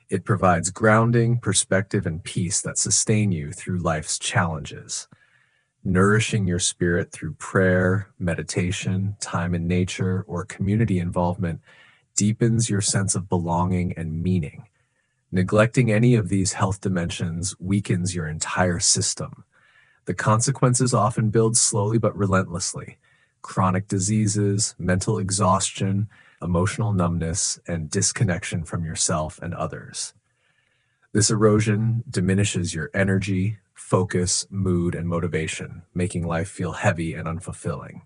It provides grounding, perspective, and peace that sustain you through life's challenges. Nourishing your spirit through prayer, meditation, time in nature, or community involvement deepens your sense of belonging and meaning. Neglecting any of these health dimensions weakens your entire system. The consequences often build slowly but relentlessly. Chronic diseases, mental exhaustion, emotional numbness, and disconnection from yourself and others. This erosion diminishes your energy, focus, mood, and motivation, making life feel heavy and unfulfilling.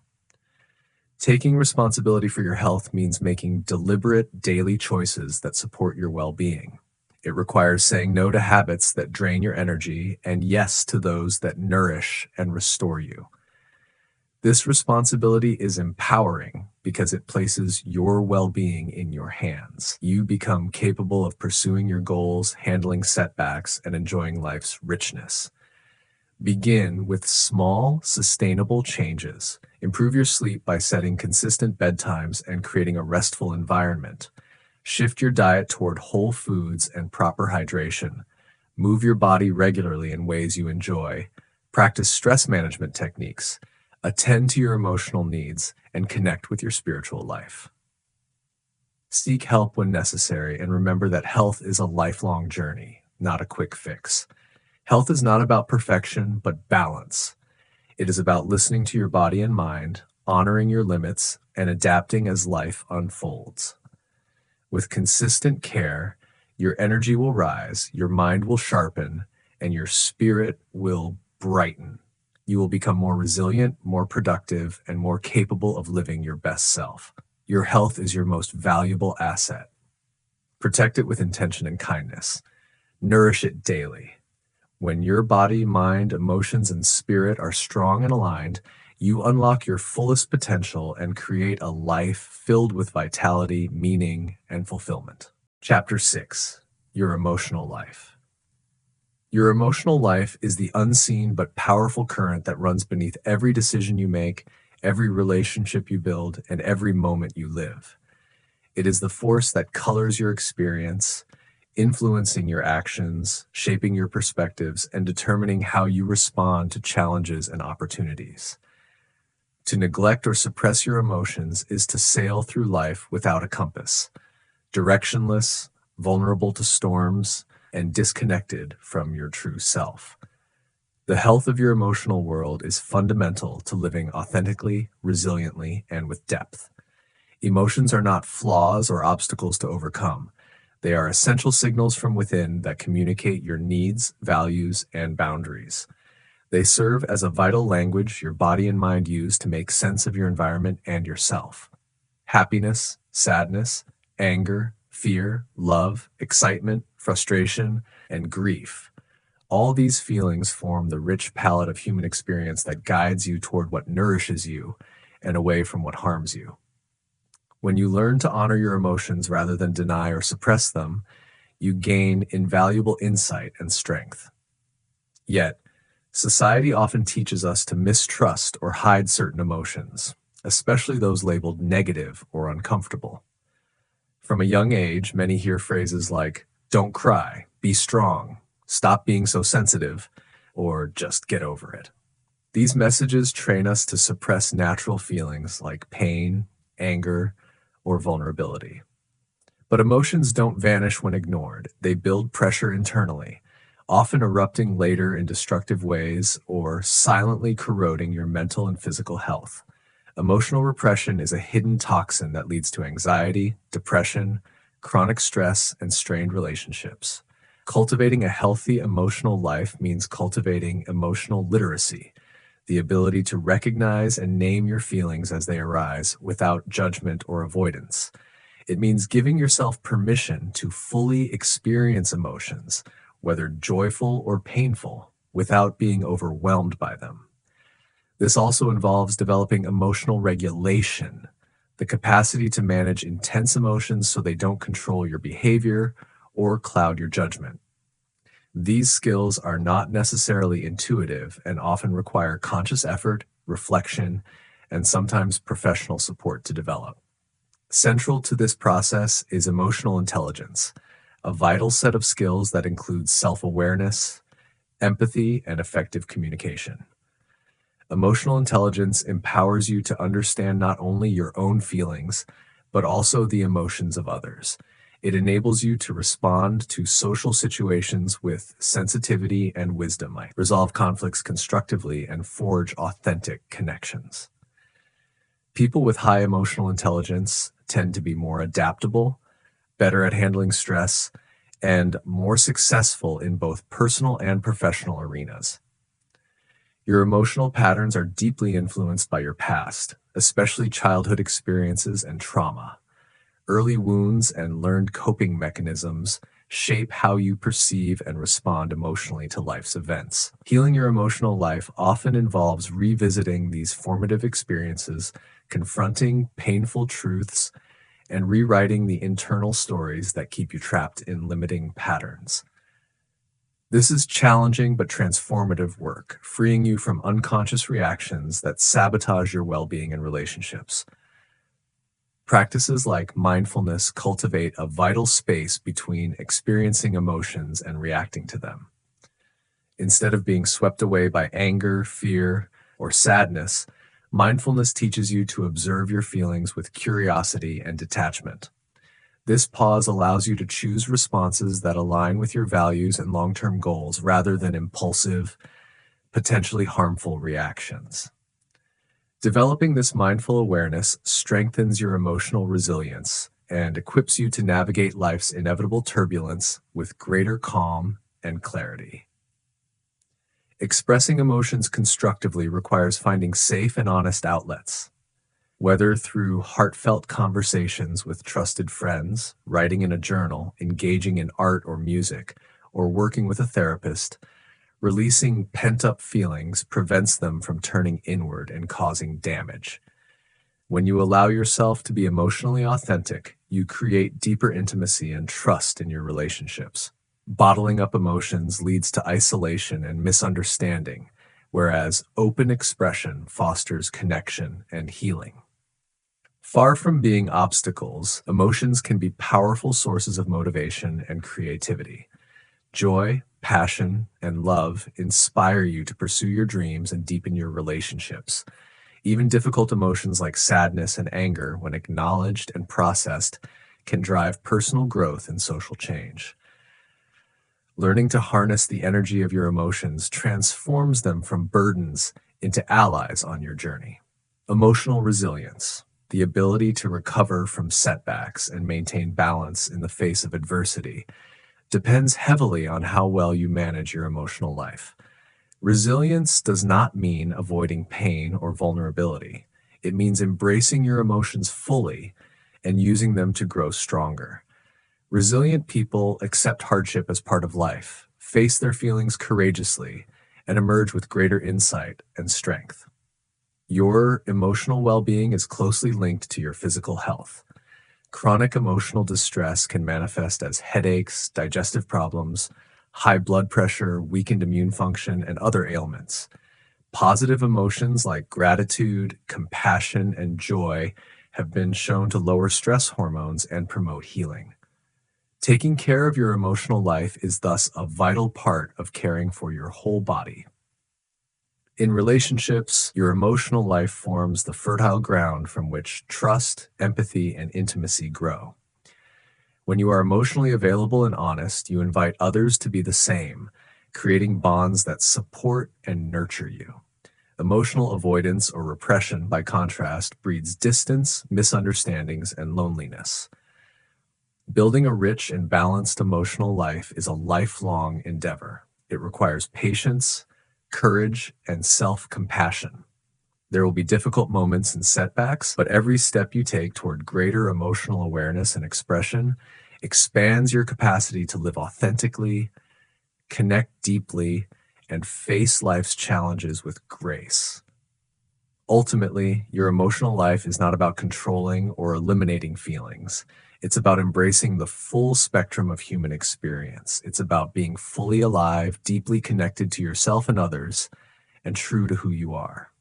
Taking responsibility for your health means making deliberate daily choices that support your well-being. It requires saying no to habits that drain your energy and yes to those that nourish and restore you. This responsibility is empowering because it places your well-being in your hands. You become capable of pursuing your goals, handling setbacks, and enjoying life's richness. Begin with small, sustainable changes. Improve your sleep by setting consistent bedtimes and creating a restful environment. Shift your diet toward whole foods and proper hydration. Move your body regularly in ways you enjoy. Practice stress management techniques. Attend to your emotional needs and connect with your spiritual life. Seek help when necessary and remember that health is a lifelong journey, not a quick fix. Health is not about perfection, but balance. It is about listening to your body and mind, honoring your limits, and adapting as life unfolds. With consistent care, your energy will rise, your mind will sharpen, and your spirit will brighten. You will become more resilient, more productive, and more capable of living your best self. Your health is your most valuable asset. Protect it with intention and kindness. Nourish it daily. When your body, mind, emotions, and spirit are strong and aligned, you unlock your fullest potential and create a life filled with vitality, meaning, and fulfillment. Chapter 6. Your Emotional Life. Your emotional life is the unseen but powerful current that runs beneath every decision you make, every relationship you build, and every moment you live. It is the force that colors your experience, influencing your actions, shaping your perspectives, and determining how you respond to challenges and opportunities. To neglect or suppress your emotions is to sail through life without a compass, directionless, vulnerable to storms, and disconnected from your true self. The health of your emotional world is fundamental to living authentically, resiliently, and with depth. Emotions are not flaws or obstacles to overcome. They are essential signals from within that communicate your needs, values, and boundaries. They serve as a vital language your body and mind use to make sense of your environment and yourself. Happiness, sadness, anger, fear, love, excitement, frustration, and grief. All these feelings form the rich palette of human experience that guides you toward what nourishes you and away from what harms you. When you learn to honor your emotions rather than deny or suppress them, you gain invaluable insight and strength. Yet, society often teaches us to mistrust or hide certain emotions, especially those labeled negative or uncomfortable. From a young age, many hear phrases like, "Don't cry, be strong, stop being so sensitive," or "just get over it." These messages train us to suppress natural feelings like pain, anger, or vulnerability. But emotions don't vanish when ignored. They build pressure internally, often erupting later in destructive ways or silently corroding your mental and physical health. Emotional repression is a hidden toxin that leads to anxiety, depression, chronic stress, and strained relationships. Cultivating a healthy emotional life means cultivating emotional literacy, the ability to recognize and name your feelings as they arise without judgment or avoidance. It means giving yourself permission to fully experience emotions, whether joyful or painful, without being overwhelmed by them. This also involves developing emotional regulation, the capacity to manage intense emotions so they don't control your behavior or cloud your judgment. These skills are not necessarily intuitive and often require conscious effort, reflection, and sometimes professional support to develop. Central to this process is emotional intelligence, a vital set of skills that includes self-awareness, empathy, and effective communication. Emotional intelligence empowers you to understand not only your own feelings, but also the emotions of others. It enables you to respond to social situations with sensitivity and wisdom, resolve conflicts constructively, and forge authentic connections. People with high emotional intelligence tend to be more adaptable, better at handling stress, and more successful in both personal and professional arenas. Your emotional patterns are deeply influenced by your past, especially childhood experiences and trauma. Early wounds and learned coping mechanisms shape how you perceive and respond emotionally to life's events. Healing your emotional life often involves revisiting these formative experiences, confronting painful truths, and rewriting the internal stories that keep you trapped in limiting patterns. This is challenging but transformative work, freeing you from unconscious reactions that sabotage your well-being and relationships. Practices like mindfulness cultivate a vital space between experiencing emotions and reacting to them. Instead of being swept away by anger, fear, or sadness, mindfulness teaches you to observe your feelings with curiosity and detachment. This pause allows you to choose responses that align with your values and long-term goals rather than impulsive, potentially harmful reactions. Developing this mindful awareness strengthens your emotional resilience and equips you to navigate life's inevitable turbulence with greater calm and clarity. Expressing emotions constructively requires finding safe and honest outlets. Whether through heartfelt conversations with trusted friends, writing in a journal, engaging in art or music, or working with a therapist, releasing pent-up feelings prevents them from turning inward and causing damage. When you allow yourself to be emotionally authentic, you create deeper intimacy and trust in your relationships. Bottling up emotions leads to isolation and misunderstanding, whereas open expression fosters connection and healing. Far from being obstacles, emotions can be powerful sources of motivation and creativity. Joy, passion, and love inspire you to pursue your dreams and deepen your relationships. Even difficult emotions like sadness and anger, when acknowledged and processed, can drive personal growth and social change. Learning to harness the energy of your emotions transforms them from burdens into allies on your journey. Emotional resilience, the ability to recover from setbacks and maintain balance in the face of adversity, depends heavily on how well you manage your emotional life. Resilience does not mean avoiding pain or vulnerability. It means embracing your emotions fully and using them to grow stronger. Resilient people accept hardship as part of life, face their feelings courageously, and emerge with greater insight and strength. Your emotional well-being is closely linked to your physical health. Chronic emotional distress can manifest as headaches, digestive problems, high blood pressure, weakened immune function, and other ailments. Positive emotions like gratitude, compassion, and joy have been shown to lower stress hormones and promote healing. Taking care of your emotional life is thus a vital part of caring for your whole body. In relationships, your emotional life forms the fertile ground from which trust, empathy, and intimacy grow. When you are emotionally available and honest, you invite others to be the same, creating bonds that support and nurture you. Emotional avoidance or repression, by contrast, breeds distance, misunderstandings, and loneliness. Building a rich and balanced emotional life is a lifelong endeavor. It requires patience, courage, and self-compassion. There will be difficult moments and setbacks, but every step you take toward greater emotional awareness and expression expands your capacity to live authentically, connect deeply, and face life's challenges with grace. Ultimately, your emotional life is not about controlling or eliminating feelings. It's about embracing the full spectrum of human experience. It's about being fully alive, deeply connected to yourself and others, and true to who you are.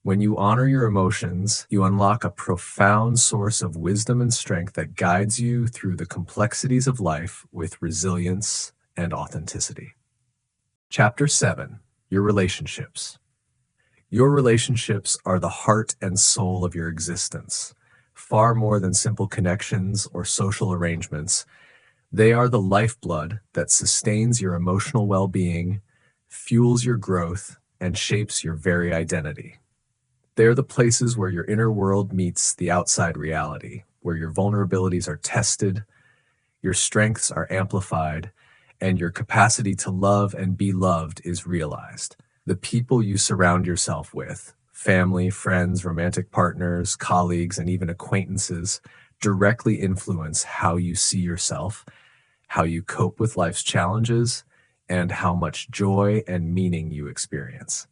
When you honor your emotions, you unlock a profound source of wisdom and strength that guides you through the complexities of life with resilience and authenticity. Chapter 7: Your Relationships. Your relationships are the heart and soul of your existence. Far more than simple connections or social arrangements, they are the lifeblood that sustains your emotional well-being, fuels your growth, and shapes your very identity. They are the places where your inner world meets the outside reality, where your vulnerabilities are tested, your strengths are amplified, and your capacity to love and be loved is realized. The people you surround yourself with, family, friends, romantic partners, colleagues, and even acquaintances, directly influence how you see yourself, how you cope with life's challenges, and how much joy and meaning you experience.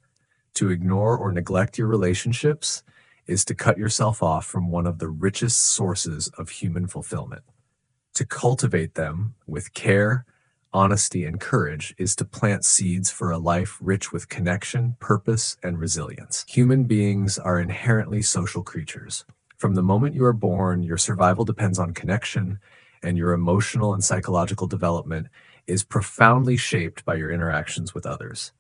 To ignore or neglect your relationships is to cut yourself off from one of the richest sources of human fulfillment. To cultivate them with care, honesty, and courage is to plant seeds for a life rich with connection, purpose, and resilience. Human beings are inherently social creatures. From the moment you are born, your survival depends on connection, and your emotional and psychological development is profoundly shaped by your interactions with others.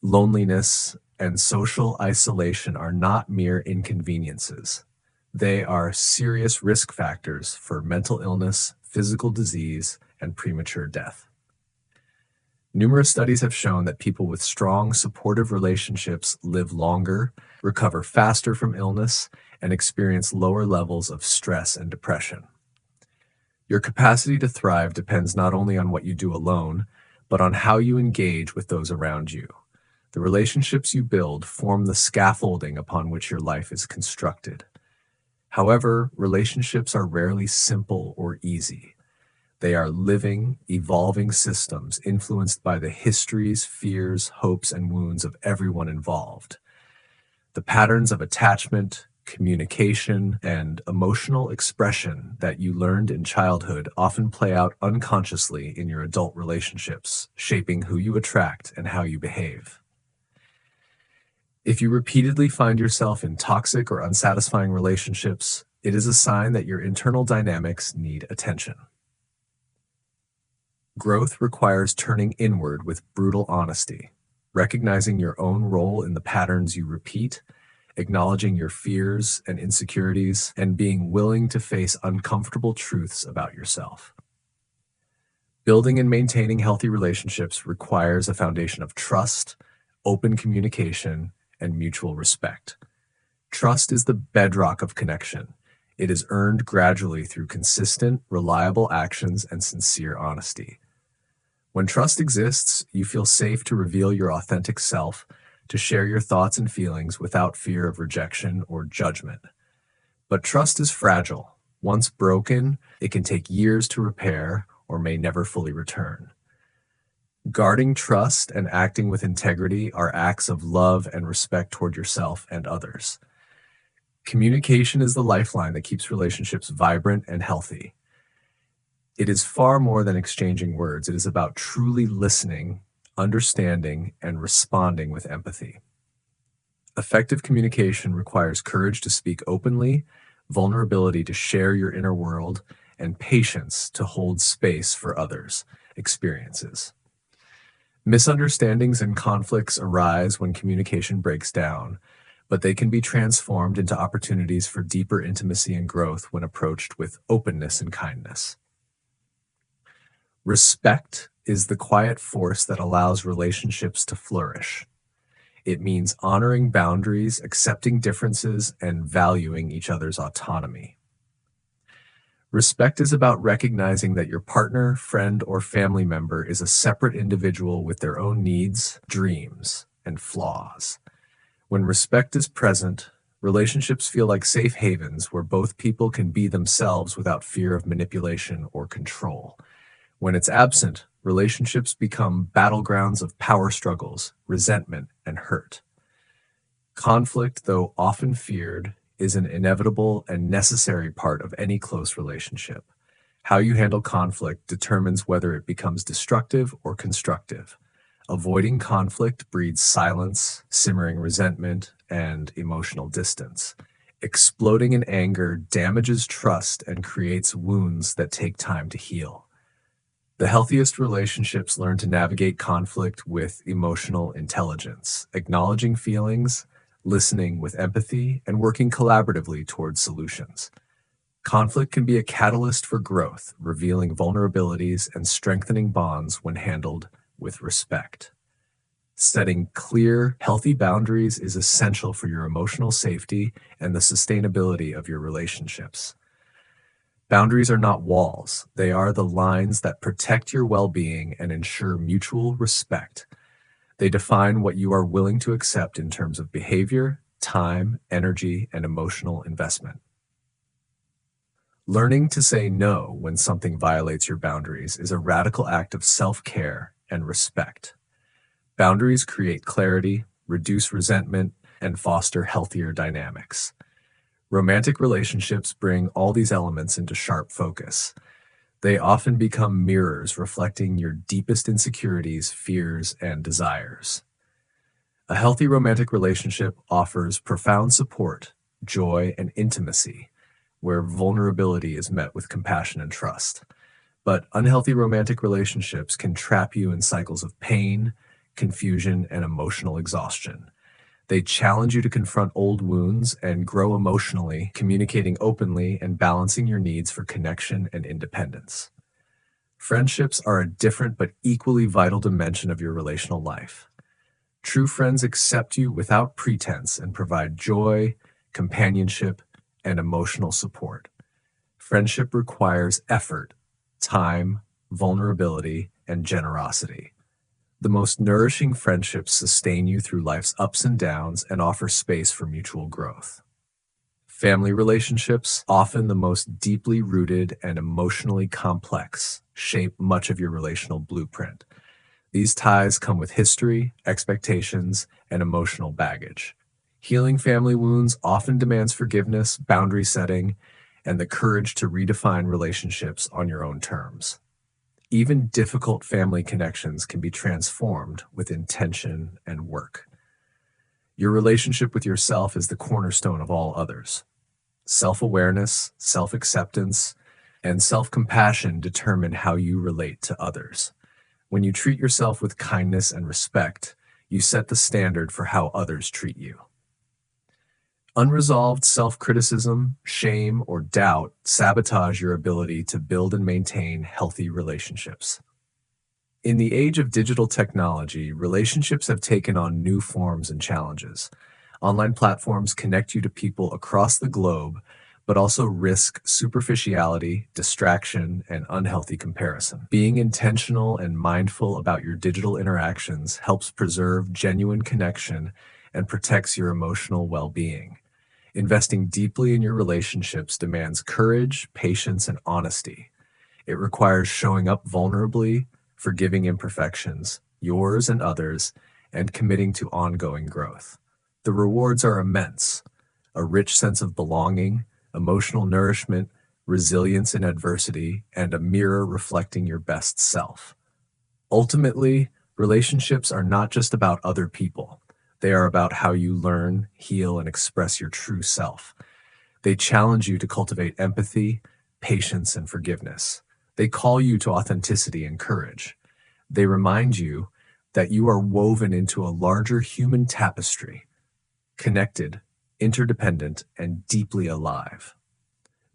Loneliness and social isolation are not mere inconveniences. They are serious risk factors for mental illness, physical disease, and premature death. Numerous studies have shown that people with strong, supportive relationships live longer, recover faster from illness, and experience lower levels of stress and depression. Your capacity to thrive depends not only on what you do alone, but on how you engage with those around you. The relationships you build form the scaffolding upon which your life is constructed. However, relationships are rarely simple or easy. They are living, evolving systems influenced by the histories, fears, hopes, and wounds of everyone involved. The patterns of attachment, communication, and emotional expression that you learned in childhood often play out unconsciously in your adult relationships, shaping who you attract and how you behave. If you repeatedly find yourself in toxic or unsatisfying relationships, it is a sign that your internal dynamics need attention. Growth requires turning inward with brutal honesty, recognizing your own role in the patterns you repeat, acknowledging your fears and insecurities, and being willing to face uncomfortable truths about yourself. Building and maintaining healthy relationships requires a foundation of trust, open communication, and mutual respect. Trust is the bedrock of connection. It is earned gradually through consistent, reliable actions and sincere honesty. When trust exists, you feel safe to reveal your authentic self, to share your thoughts and feelings without fear of rejection or judgment. But trust is fragile. Once broken, it can take years to repair or may never fully return. Guarding trust and acting with integrity are acts of love and respect toward yourself and others. Communication is the lifeline that keeps relationships vibrant and healthy. It is far more than exchanging words. It is about truly listening, understanding, and responding with empathy. Effective communication requires courage to speak openly, vulnerability to share your inner world, and patience to hold space for others' experiences. Misunderstandings and conflicts arise when communication breaks down, but they can be transformed into opportunities for deeper intimacy and growth when approached with openness and kindness. Respect is the quiet force that allows relationships to flourish. It means honoring boundaries, accepting differences, and valuing each other's autonomy. Respect is about recognizing that your partner, friend, or family member is a separate individual with their own needs, dreams, and flaws. When respect is present, relationships feel like safe havens where both people can be themselves without fear of manipulation or control. When it's absent, relationships become battlegrounds of power struggles, resentment, and hurt. Conflict, though often feared, is an inevitable and necessary part of any close relationship. How you handle conflict determines whether it becomes destructive or constructive. Avoiding conflict breeds silence, simmering resentment, and emotional distance. Exploding in anger damages trust and creates wounds that take time to heal. The healthiest relationships learn to navigate conflict with emotional intelligence, acknowledging feelings, listening with empathy, and working collaboratively towards solutions. Conflict can be a catalyst for growth, revealing vulnerabilities and strengthening bonds when handled with respect. Setting clear, healthy boundaries is essential for your emotional safety and the sustainability of your relationships. Boundaries are not walls. They are the lines that protect your well-being and ensure mutual respect. They define what you are willing to accept in terms of behavior, time, energy, and emotional investment. Learning to say no when something violates your boundaries is a radical act of self-care and respect. Boundaries create clarity, reduce resentment, and foster healthier dynamics. Romantic relationships bring all these elements into sharp focus. They often become mirrors reflecting your deepest insecurities, fears, and desires. A healthy romantic relationship offers profound support, joy, and intimacy, where vulnerability is met with compassion and trust. But unhealthy romantic relationships can trap you in cycles of pain, confusion, and emotional exhaustion. They challenge you to confront old wounds and grow emotionally, communicating openly and balancing your needs for connection and independence. Friendships are a different but equally vital dimension of your relational life. True friends accept you without pretense and provide joy, companionship, and emotional support. Friendship requires effort, time, vulnerability, and generosity. The most nourishing friendships sustain you through life's ups and downs and offer space for mutual growth. Family relationships, often the most deeply rooted and emotionally complex, shape much of your relational blueprint. These ties come with history, expectations, and emotional baggage. Healing family wounds often demands forgiveness, boundary setting, and the courage to redefine relationships on your own terms. Even difficult family connections can be transformed with intention and work. Your relationship with yourself is the cornerstone of all others. Self-awareness, self-acceptance, and self-compassion determine how you relate to others. When you treat yourself with kindness and respect, you set the standard for how others treat you. Unresolved self-criticism, shame, or doubt sabotage your ability to build and maintain healthy relationships. In the age of digital technology, relationships have taken on new forms and challenges. Online platforms connect you to people across the globe, but also risk superficiality, distraction, and unhealthy comparison. Being intentional and mindful about your digital interactions helps preserve genuine connection and protects your emotional well-being. Investing deeply in your relationships demands courage, patience, and honesty. It requires showing up vulnerably, forgiving imperfections, yours and others, and committing to ongoing growth. The rewards are immense: a rich sense of belonging, emotional nourishment, resilience in adversity, and a mirror reflecting your best self. Ultimately, relationships are not just about other people. They are about how you learn, heal, and express your true self. They challenge you to cultivate empathy, patience, and forgiveness. They call you to authenticity and courage. They remind you that you are woven into a larger human tapestry, connected, interdependent, and deeply alive.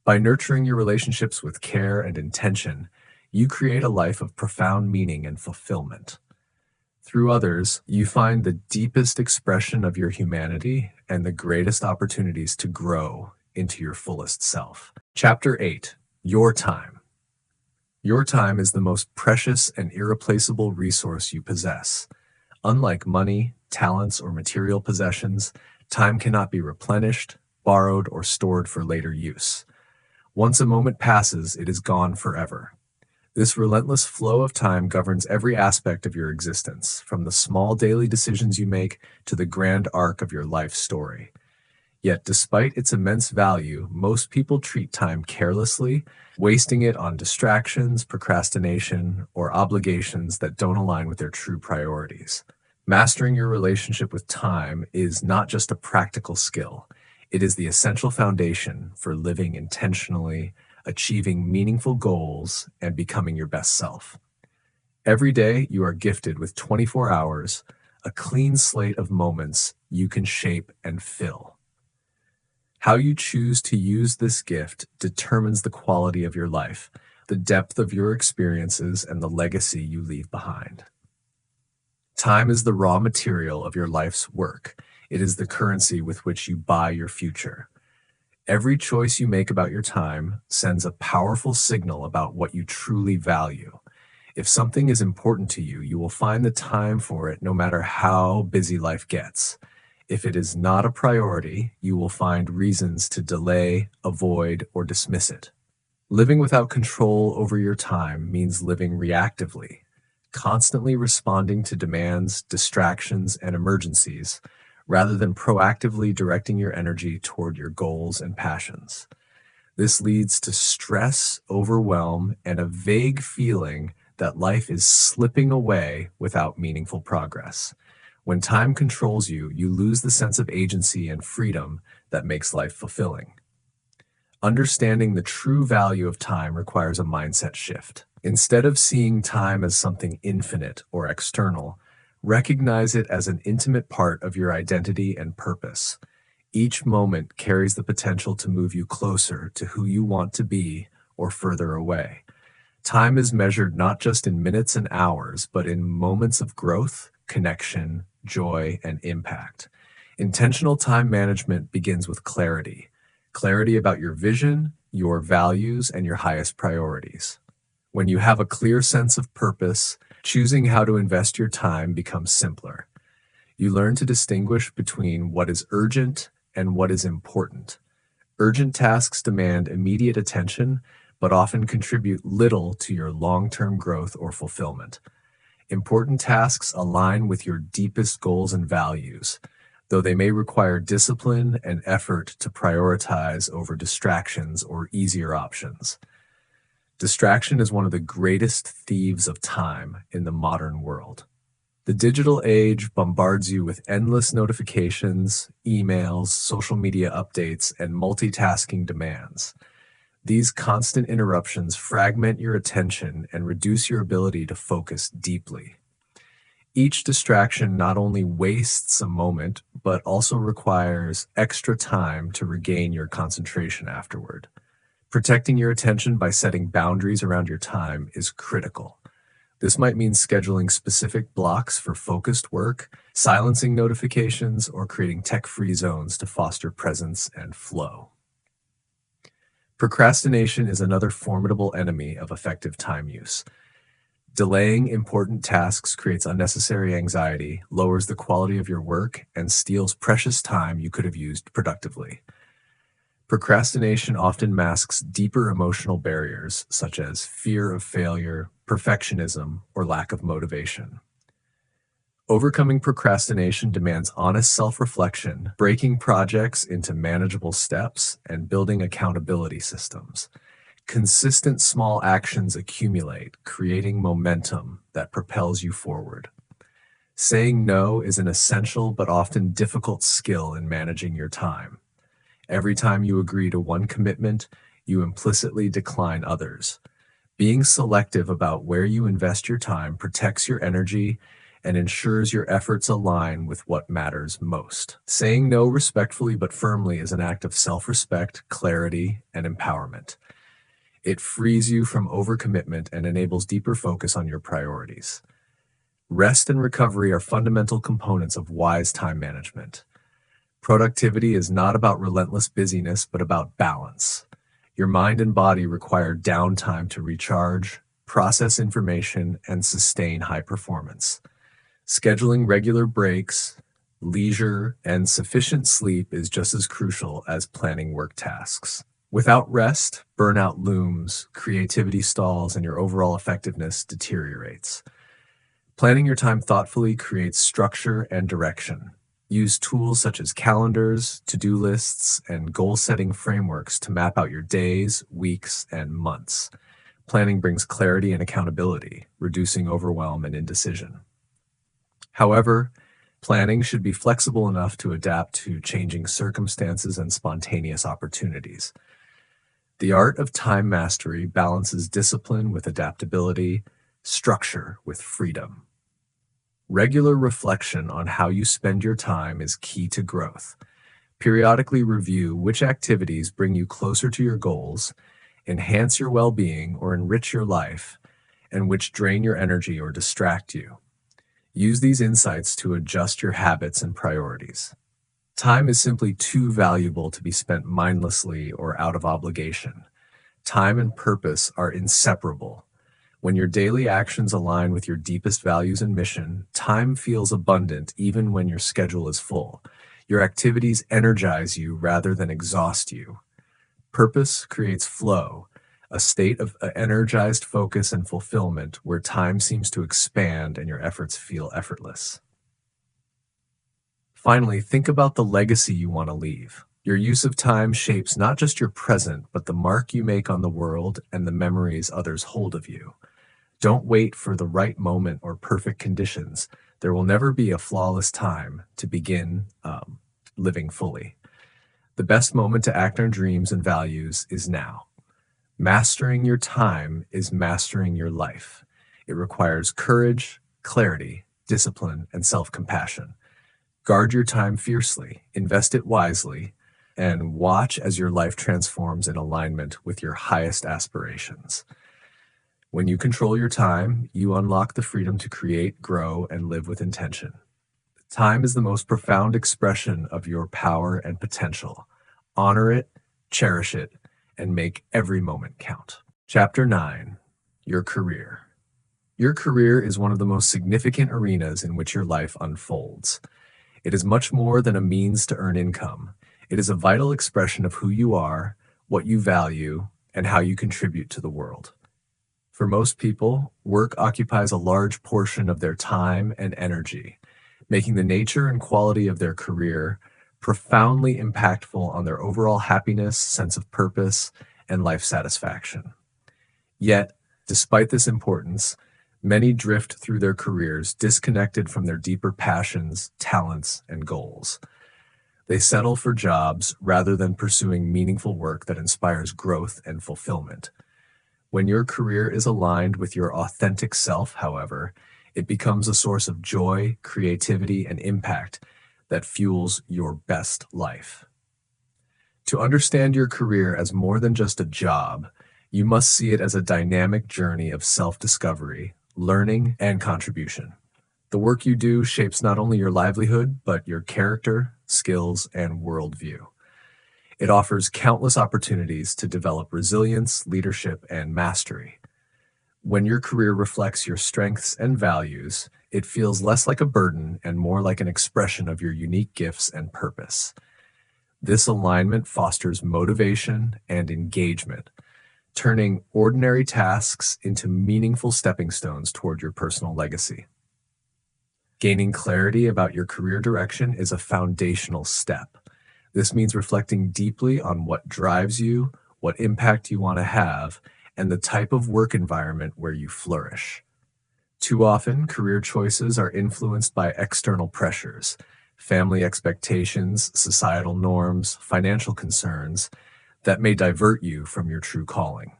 By nurturing your relationships with care and intention, you create a life of profound meaning and fulfillment. Through others, you find the deepest expression of your humanity and the greatest opportunities to grow into your fullest self. Chapter 8: Your Time. Your time is the most precious and irreplaceable resource you possess. Unlike money, talents, or material possessions, time cannot be replenished, borrowed, or stored for later use. Once a moment passes, it is gone forever. This relentless flow of time governs every aspect of your existence, from the small daily decisions you make to the grand arc of your life story. Yet, despite its immense value, most people treat time carelessly, wasting it on distractions, procrastination, or obligations that don't align with their true priorities. Mastering your relationship with time is not just a practical skill. It is the essential foundation for living intentionally, achieving meaningful goals, and becoming your best self. Every day, you are gifted with 24 hours, a clean slate of moments you can shape and fill. How you choose to use this gift determines the quality of your life, the depth of your experiences, and the legacy you leave behind. Time is the raw material of your life's work. It is the currency with which you buy your future. Every choice you make about your time sends a powerful signal about what you truly value. If something is important to you, you will find the time for it no matter how busy life gets. If it is not a priority, you will find reasons to delay, avoid, or dismiss it. Living without control over your time means living reactively, constantly responding to demands, distractions, and emergencies, rather than proactively directing your energy toward your goals and passions. This leads to stress, overwhelm, and a vague feeling that life is slipping away without meaningful progress. When time controls you, you lose the sense of agency and freedom that makes life fulfilling. Understanding the true value of time requires a mindset shift. Instead of seeing time as something infinite or external, recognize it as an intimate part of your identity and purpose. Each moment carries the potential to move you closer to who you want to be or further away. Time is measured not just in minutes and hours, but in moments of growth, connection, joy, and impact. Intentional time management begins with clarity. Clarity about your vision, your values, and your highest priorities. When you have a clear sense of purpose, choosing how to invest your time becomes simpler. You learn to distinguish between what is urgent and what is important. Urgent tasks demand immediate attention, but often contribute little to your long-term growth or fulfillment. Important tasks align with your deepest goals and values, though they may require discipline and effort to prioritize over distractions or easier options. Distraction is one of the greatest thieves of time in the modern world. The digital age bombards you with endless notifications, emails, social media updates, and multitasking demands. These constant interruptions fragment your attention and reduce your ability to focus deeply. Each distraction not only wastes a moment, but also requires extra time to regain your concentration afterward. Protecting your attention by setting boundaries around your time is critical. This might mean scheduling specific blocks for focused work, silencing notifications, or creating tech-free zones to foster presence and flow. Procrastination is another formidable enemy of effective time use. Delaying important tasks creates unnecessary anxiety, lowers the quality of your work, and steals precious time you could have used productively. Procrastination often masks deeper emotional barriers, such as fear of failure, perfectionism, or lack of motivation. Overcoming procrastination demands honest self-reflection, breaking projects into manageable steps, and building accountability systems. Consistent small actions accumulate, creating momentum that propels you forward. Saying no is an essential but often difficult skill in managing your time. Every time you agree to one commitment, you implicitly decline others. Being selective about where you invest your time protects your energy and ensures your efforts align with what matters most. Saying no respectfully but firmly is an act of self-respect, clarity, and empowerment. It frees you from overcommitment and enables deeper focus on your priorities. Rest and recovery are fundamental components of wise time management. Productivity is not about relentless busyness, but about balance. Your mind and body require downtime to recharge, process information, and sustain high performance. Scheduling regular breaks, leisure, and sufficient sleep is just as crucial as planning work tasks. Without rest, burnout looms, creativity stalls, and your overall effectiveness deteriorates. Planning your time thoughtfully creates structure and direction. Use tools such as calendars, to-do lists, and goal-setting frameworks to map out your days, weeks, and months. Planning brings clarity and accountability, reducing overwhelm and indecision. However, planning should be flexible enough to adapt to changing circumstances and spontaneous opportunities. The art of time mastery balances discipline with adaptability, structure with freedom. Regular reflection on how you spend your time is key to growth. Periodically review which activities bring you closer to your goals, enhance your well-being, or enrich your life, and which drain your energy or distract you. Use these insights to adjust your habits and priorities. Time is simply too valuable to be spent mindlessly or out of obligation. Time and purpose are inseparable. When your daily actions align with your deepest values and mission, time feels abundant even when your schedule is full. Your activities energize you rather than exhaust you. Purpose creates flow, a state of energized focus and fulfillment where time seems to expand and your efforts feel effortless. Finally, think about the legacy you want to leave. Your use of time shapes not just your present, but the mark you make on the world and the memories others hold of you. Don't wait for the right moment or perfect conditions. There will never be a flawless time to begin living fully. The best moment to act on dreams and values is now. Mastering your time is mastering your life. It requires courage, clarity, discipline, and self-compassion. Guard your time fiercely, invest it wisely, and watch as your life transforms in alignment with your highest aspirations. When you control your time, you unlock the freedom to create, grow, and live with intention. Time is the most profound expression of your power and potential. Honor it, cherish it, and make every moment count. Chapter 9, Your Career. Your career is one of the most significant arenas in which your life unfolds. It is much more than a means to earn income. It is a vital expression of who you are, what you value, and how you contribute to the world. For most people, work occupies a large portion of their time and energy, making the nature and quality of their career profoundly impactful on their overall happiness, sense of purpose, and life satisfaction. Yet, despite this importance, many drift through their careers disconnected from their deeper passions, talents, and goals. They settle for jobs rather than pursuing meaningful work that inspires growth and fulfillment. When your career is aligned with your authentic self, however, it becomes a source of joy, creativity, and impact that fuels your best life. To understand your career as more than just a job, you must see it as a dynamic journey of self-discovery, learning, and contribution. The work you do shapes not only your livelihood, but your character, skills, and worldview. It offers countless opportunities to develop resilience, leadership, and mastery. When your career reflects your strengths and values, it feels less like a burden and more like an expression of your unique gifts and purpose. This alignment fosters motivation and engagement, turning ordinary tasks into meaningful stepping stones toward your personal legacy. Gaining clarity about your career direction is a foundational step. This means reflecting deeply on what drives you, what impact you want to have, and the type of work environment where you flourish. Too often, career choices are influenced by external pressures, family expectations, societal norms, financial concerns that may divert you from your true calling.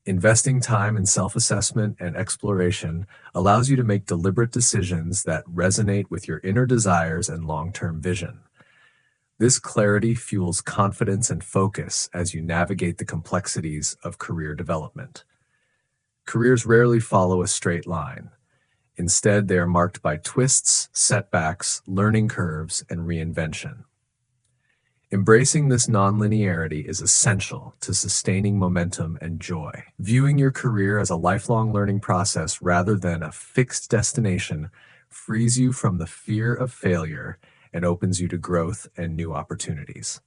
Investing time in self-assessment and exploration allows you to make deliberate decisions that resonate with your inner desires and long-term vision. This clarity fuels confidence and focus as you navigate the complexities of career development. Careers rarely follow a straight line. Instead, they are marked by twists, setbacks, learning curves, and reinvention. Embracing this nonlinearity is essential to sustaining momentum and joy. Viewing your career as a lifelong learning process rather than a fixed destination frees you from the fear of failure and opens you to growth and new opportunities.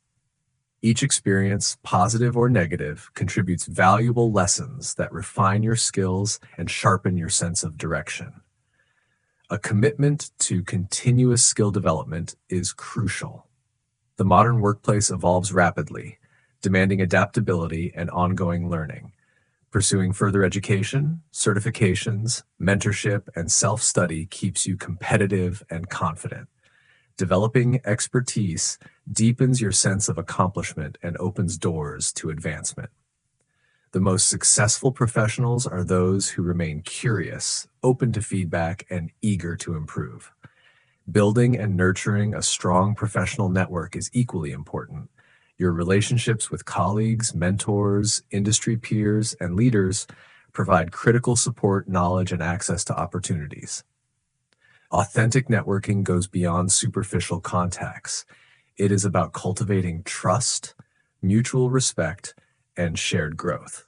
Each experience, positive or negative, contributes valuable lessons that refine your skills and sharpen your sense of direction. A commitment to continuous skill development is crucial. The modern workplace evolves rapidly, demanding adaptability and ongoing learning. Pursuing further education, certifications, mentorship, and self-study keeps you competitive and confident. Developing expertise deepens your sense of accomplishment and opens doors to advancement. The most successful professionals are those who remain curious, open to feedback, and eager to improve. Building and nurturing a strong professional network is equally important. Your relationships with colleagues, mentors, industry peers, and leaders provide critical support, knowledge, and access to opportunities. Authentic networking goes beyond superficial contacts. It is about cultivating trust, mutual respect, and shared growth.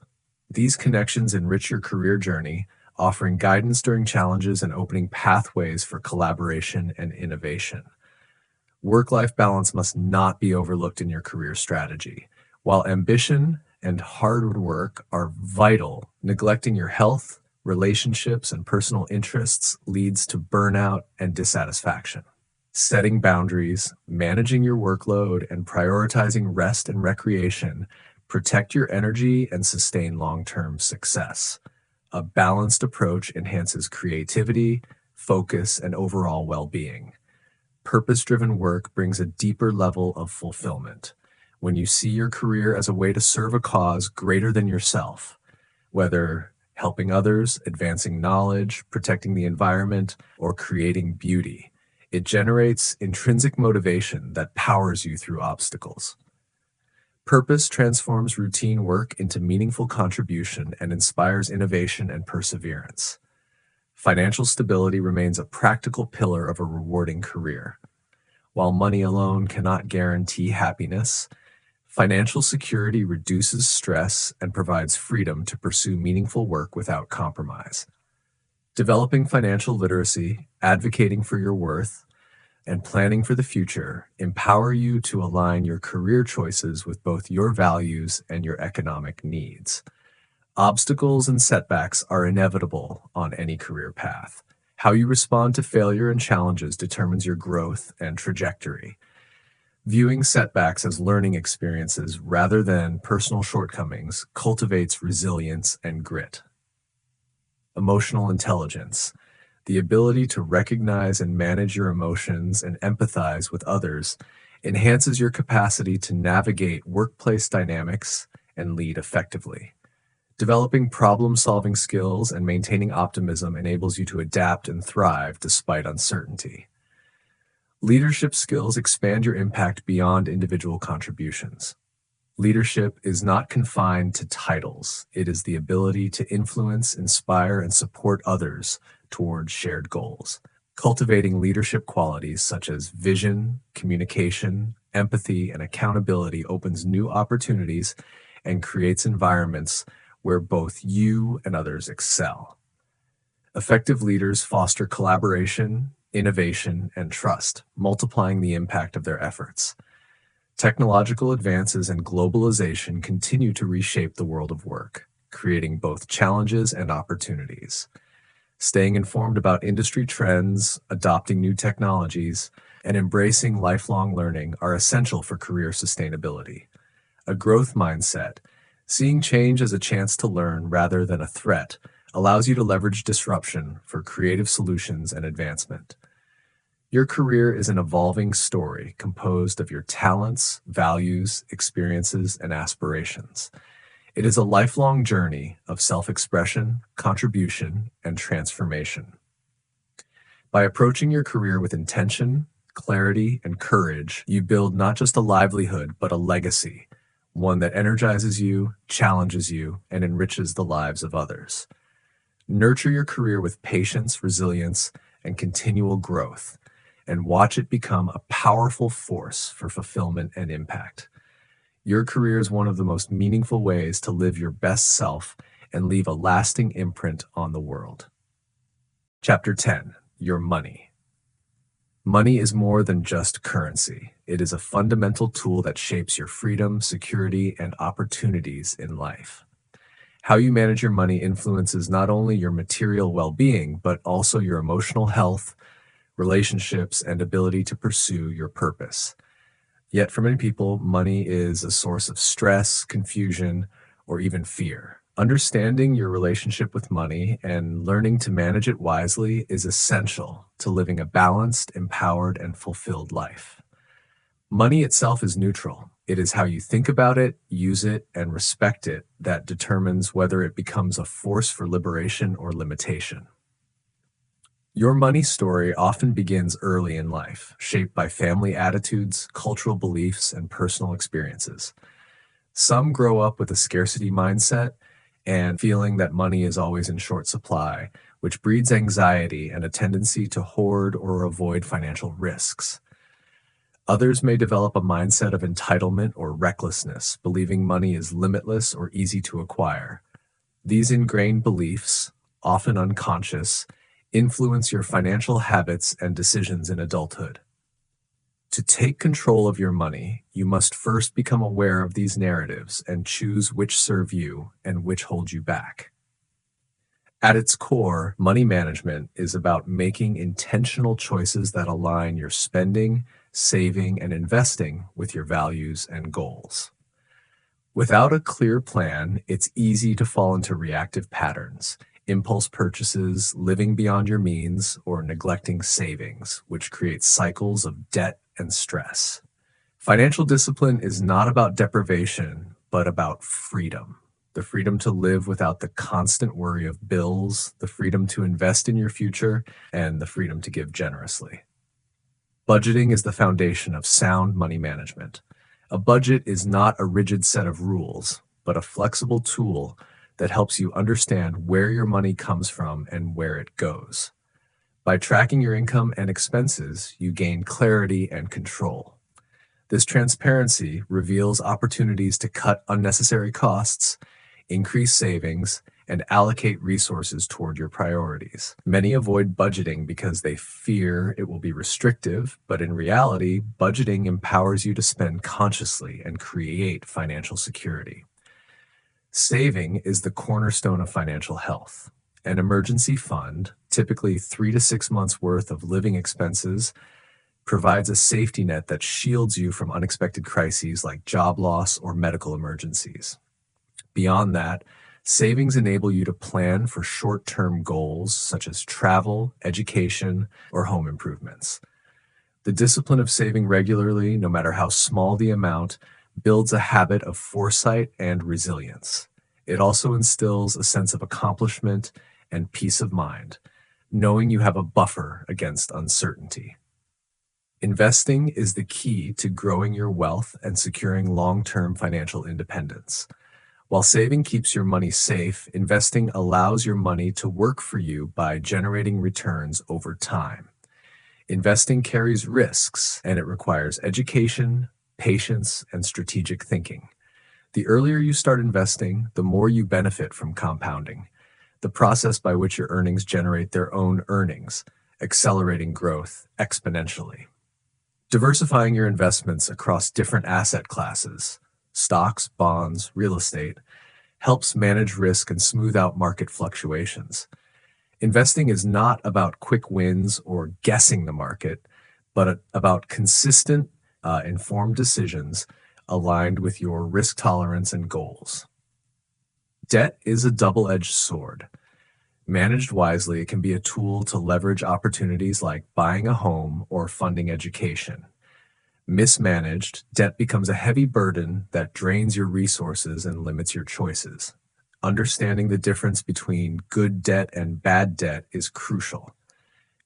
These connections enrich your career journey, offering guidance during challenges and opening pathways for collaboration and innovation. Work-life balance must not be overlooked in your career strategy. While ambition and hard work are vital, neglecting your health, relationships, and personal interests leads to burnout and dissatisfaction. Setting boundaries, managing your workload, and prioritizing rest and recreation protect your energy and sustain long-term success. A balanced approach enhances creativity, focus, and overall well-being. Purpose-driven work brings a deeper level of fulfillment. When you see your career as a way to serve a cause greater than yourself, whether helping others, advancing knowledge, protecting the environment, or creating beauty, it generates intrinsic motivation that powers you through obstacles. Purpose transforms routine work into meaningful contribution and inspires innovation and perseverance. Financial stability remains a practical pillar of a rewarding career. While money alone cannot guarantee happiness, financial security reduces stress and provides freedom to pursue meaningful work without compromise. Developing financial literacy, advocating for your worth, and planning for the future empower you to align your career choices with both your values and your economic needs. Obstacles and setbacks are inevitable on any career path. How you respond to failure and challenges determines your growth and trajectory. Viewing setbacks as learning experiences rather than personal shortcomings cultivates resilience and grit. Emotional intelligence, the ability to recognize and manage your emotions and empathize with others, enhances your capacity to navigate workplace dynamics and lead effectively. Developing problem-solving skills and maintaining optimism enables you to adapt and thrive despite uncertainty. Leadership skills expand your impact beyond individual contributions. Leadership is not confined to titles. It is the ability to influence, inspire, and support others towards shared goals. Cultivating leadership qualities such as vision, communication, empathy, and accountability opens new opportunities and creates environments where both you and others excel. Effective leaders foster collaboration, innovation, and trust, multiplying the impact of their efforts. Technological advances and globalization continue to reshape the world of work, creating both challenges and opportunities. Staying informed about industry trends, adopting new technologies, and embracing lifelong learning are essential for career sustainability. A growth mindset, seeing change as a chance to learn rather than a threat, allows you to leverage disruption for creative solutions and advancement. Your career is an evolving story composed of your talents, values, experiences, and aspirations. It is a lifelong journey of self-expression, contribution, and transformation. By approaching your career with intention, clarity, and courage, you build not just a livelihood, but a legacy, one that energizes you, challenges you, and enriches the lives of others. Nurture your career with patience, resilience, and continual growth, and watch it become a powerful force for fulfillment and impact. Your career is one of the most meaningful ways to live your best self and leave a lasting imprint on the world. Chapter 10: Your Money. Money is more than just currency. It is a fundamental tool that shapes your freedom, security, and opportunities in life. How you manage your money influences not only your material well-being, but also your emotional health, relationships, and ability to pursue your purpose. Yet for many people, money is a source of stress, confusion, or even fear. Understanding your relationship with money and learning to manage it wisely is essential to living a balanced, empowered, and fulfilled life. Money itself is neutral. It is how you think about it, use it, and respect it that determines whether it becomes a force for liberation or limitation. Your money story often begins early in life, shaped by family attitudes, cultural beliefs, and personal experiences. Some grow up with a scarcity mindset and feeling that money is always in short supply, which breeds anxiety and a tendency to hoard or avoid financial risks. Others may develop a mindset of entitlement or recklessness, believing money is limitless or easy to acquire. These ingrained beliefs, often unconscious, influence your financial habits and decisions in adulthood. To take control of your money, you must first become aware of these narratives and choose which serve you and which hold you back. At its core, money management is about making intentional choices that align your spending, saving, and investing with your values and goals. Without a clear plan, it's easy to fall into reactive patterns, impulse purchases, living beyond your means, or neglecting savings, which creates cycles of debt and stress. Financial discipline is not about deprivation, but about freedom. The freedom to live without the constant worry of bills, the freedom to invest in your future, and the freedom to give generously. Budgeting is the foundation of sound money management. A budget is not a rigid set of rules, but a flexible tool that helps you understand where your money comes from and where it goes. By tracking your income and expenses, you gain clarity and control. This transparency reveals opportunities to cut unnecessary costs, increase savings, and allocate resources toward your priorities. Many avoid budgeting because they fear it will be restrictive, but in reality, budgeting empowers you to spend consciously and create financial security. Saving is the cornerstone of financial health. An emergency fund, typically 3 to 6 months worth of living expenses, provides a safety net that shields you from unexpected crises like job loss or medical emergencies. Beyond that, savings enable you to plan for short-term goals such as travel, education, or home improvements. The discipline of saving regularly, no matter how small the amount, builds a habit of foresight and resilience. It also instills a sense of accomplishment and peace of mind, knowing you have a buffer against uncertainty. Investing is the key to growing your wealth and securing long-term financial independence. While saving keeps your money safe, investing allows your money to work for you by generating returns over time. Investing carries risks, and it requires education, patience, and strategic thinking. The earlier you start investing, the more you benefit from compounding, the process by which your earnings generate their own earnings, accelerating growth exponentially. Diversifying your investments across different asset classes, stocks, bonds, real estate, helps manage risk and smooth out market fluctuations. Investing is not about quick wins or guessing the market, but about consistent, informed decisions aligned with your risk tolerance and goals. Debt is a double-edged sword. Managed wisely, it can be a tool to leverage opportunities like buying a home or funding education. Mismanaged, debt becomes a heavy burden that drains your resources and limits your choices. Understanding the difference between good debt and bad debt is crucial.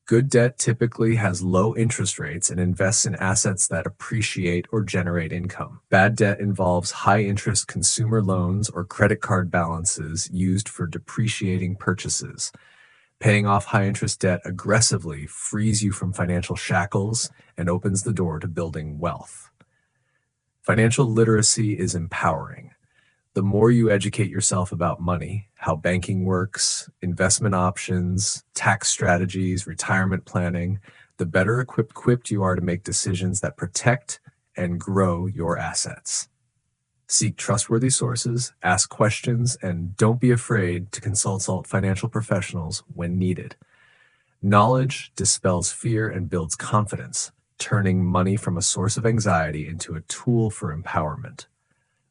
Good debt typically has low interest rates and invests in assets that appreciate or generate income. Bad debt involves high-interest consumer loans or credit card balances used for depreciating purchases. Paying off high-interest debt aggressively frees you from financial shackles and opens the door to building wealth. Financial literacy is empowering. The more you educate yourself about money, how banking works, investment options, tax strategies, retirement planning, the better equipped you are to make decisions that protect and grow your assets. Seek trustworthy sources, ask questions, and don't be afraid to consult financial professionals when needed. Knowledge dispels fear and builds confidence, turning money from a source of anxiety into a tool for empowerment.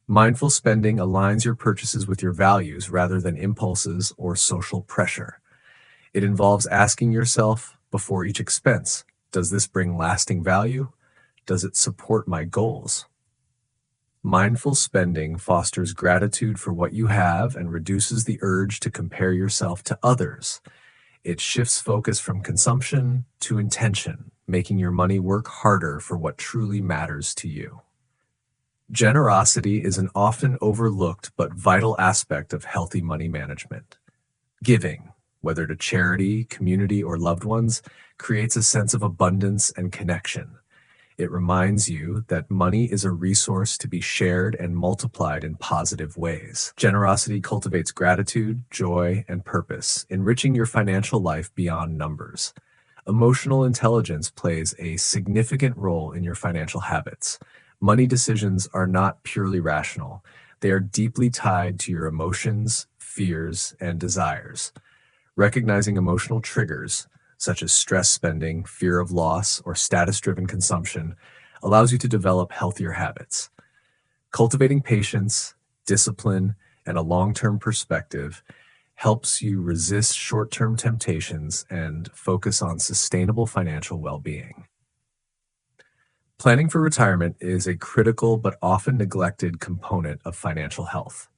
Mindful spending aligns your purchases with your values rather than impulses or social pressure. It involves asking yourself before each expense, does this bring lasting value? Does it support my goals? Mindful spending fosters gratitude for what you have and reduces the urge to compare yourself to others. It shifts focus from consumption to intention, making your money work harder for what truly matters to you. Generosity is an often overlooked but vital aspect of healthy money management. Giving, whether to charity, community, or loved ones, creates a sense of abundance and connection. It reminds you that money is a resource to be shared and multiplied in positive ways. Generosity cultivates gratitude, joy, and purpose, enriching your financial life beyond numbers. Emotional intelligence plays a significant role in your financial habits. Money decisions are not purely rational. They are deeply tied to your emotions, fears, and desires. Recognizing emotional triggers, such as stress spending, fear of loss, or status-driven consumption, allows you to develop healthier habits. Cultivating patience, discipline, and a long-term perspective helps you resist short-term temptations and focus on sustainable financial well-being. Planning for retirement is a critical but often neglected component of financial health.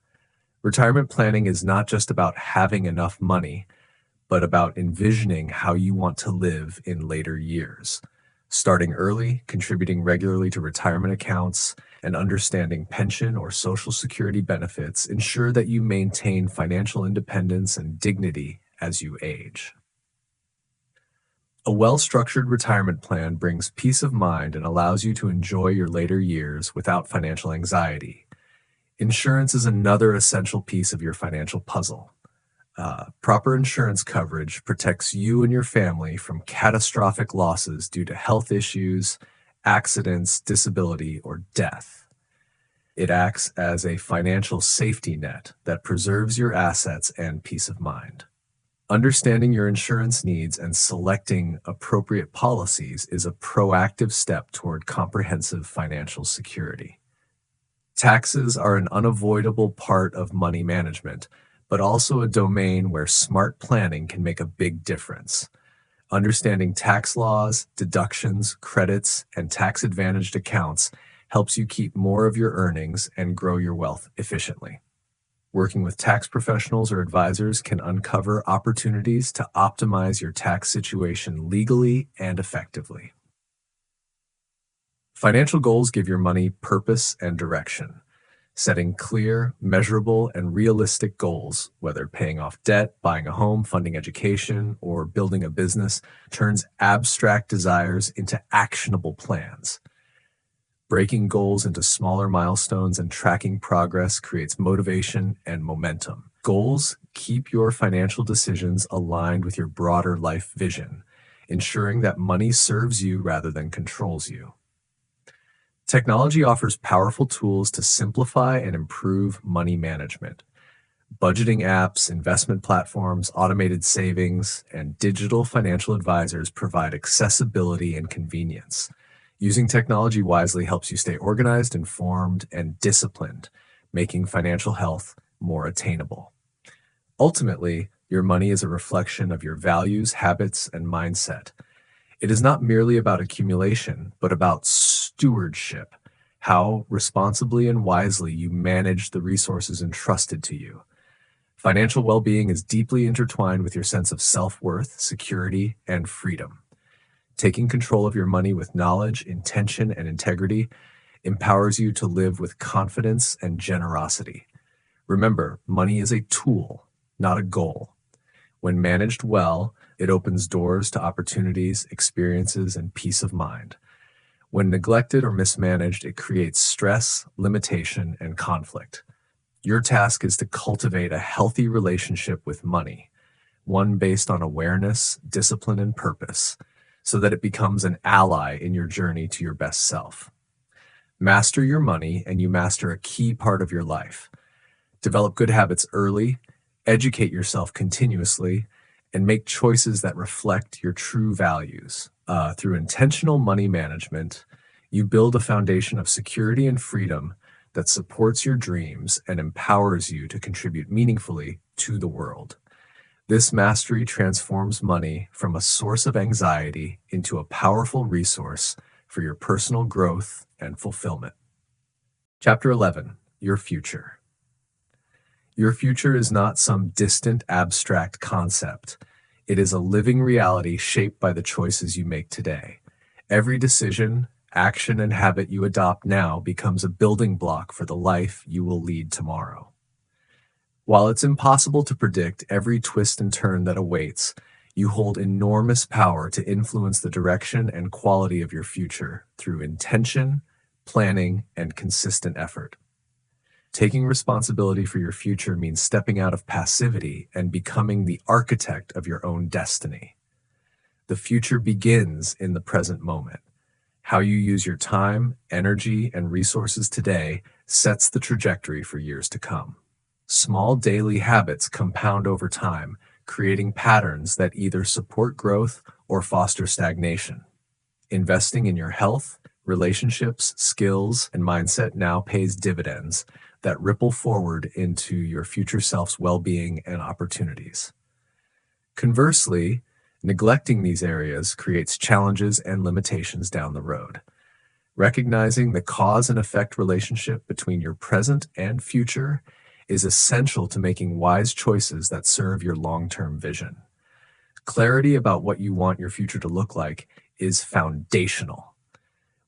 Retirement planning is not just about having enough money, but about envisioning how you want to live in later years. Starting early, contributing regularly to retirement accounts, and understanding pension or social security benefits ensure that you maintain financial independence and dignity as you age. A well-structured retirement plan brings peace of mind and allows you to enjoy your later years without financial anxiety. Insurance is another essential piece of your financial puzzle. Proper insurance coverage protects you and your family from catastrophic losses due to health issues, accidents, disability, or death. It acts as a financial safety net that preserves your assets and peace of mind. Understanding your insurance needs and selecting appropriate policies is a proactive step toward comprehensive financial security. Taxes are an unavoidable part of money management, but also a domain where smart planning can make a big difference. Understanding tax laws, deductions, credits, and tax-advantaged accounts helps you keep more of your earnings and grow your wealth efficiently. Working with tax professionals or advisors can uncover opportunities to optimize your tax situation legally and effectively. Financial goals give your money purpose and direction. Setting clear, measurable, and realistic goals, whether paying off debt, buying a home, funding education, or building a business, turns abstract desires into actionable plans. Breaking goals into smaller milestones and tracking progress creates motivation and momentum. Goals keep your financial decisions aligned with your broader life vision, ensuring that money serves you rather than controls you. Technology offers powerful tools to simplify and improve money management. Budgeting apps, investment platforms, automated savings, and digital financial advisors provide accessibility and convenience. Using technology wisely helps you stay organized, informed, and disciplined, making financial health more attainable. Ultimately, your money is a reflection of your values, habits, and mindset. It is not merely about accumulation, but about stewardship, how responsibly and wisely you manage the resources entrusted to you. Financial well-being is deeply intertwined with your sense of self-worth, security, and freedom. Taking control of your money with knowledge, intention, and integrity empowers you to live with confidence and generosity. Remember, money is a tool, not a goal. When managed well, it opens doors to opportunities, experiences, and peace of mind. When neglected or mismanaged, it creates stress, limitation, and conflict. Your task is to cultivate a healthy relationship with money, one based on awareness, discipline, and purpose, so that it becomes an ally in your journey to your best self. Master your money, and you master a key part of your life. Develop good habits early, educate yourself continuously, and make choices that reflect your true values. Through intentional money management, you build a foundation of security and freedom that supports your dreams and empowers you to contribute meaningfully to the world. This mastery transforms money from a source of anxiety into a powerful resource for your personal growth and fulfillment. Chapter 11, Your Future. Your future is not some distant, abstract concept. It is a living reality shaped by the choices you make today. Every decision, action, and habit you adopt now becomes a building block for the life you will lead tomorrow. While it's impossible to predict every twist and turn that awaits, you hold enormous power to influence the direction and quality of your future through intention, planning, and consistent effort. Taking responsibility for your future means stepping out of passivity and becoming the architect of your own destiny. The future begins in the present moment. How you use your time, energy, and resources today sets the trajectory for years to come. Small daily habits compound over time, creating patterns that either support growth or foster stagnation. Investing in your health, relationships, skills, and mindset now pays dividends that ripple forward into your future self's well-being and opportunities. Conversely, neglecting these areas creates challenges and limitations down the road. Recognizing the cause and effect relationship between your present and future is essential to making wise choices that serve your long-term vision. Clarity about what you want your future to look like is foundational.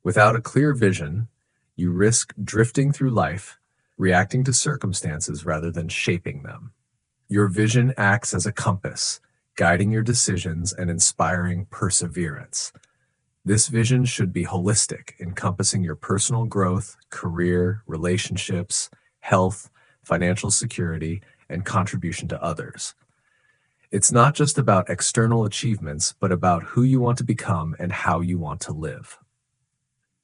Without a clear vision, you risk drifting through life, reacting to circumstances rather than shaping them. Your vision acts as a compass, guiding your decisions and inspiring perseverance. This vision should be holistic, encompassing your personal growth, career, relationships, health, financial security, and contribution to others. It's not just about external achievements, but about who you want to become and how you want to live.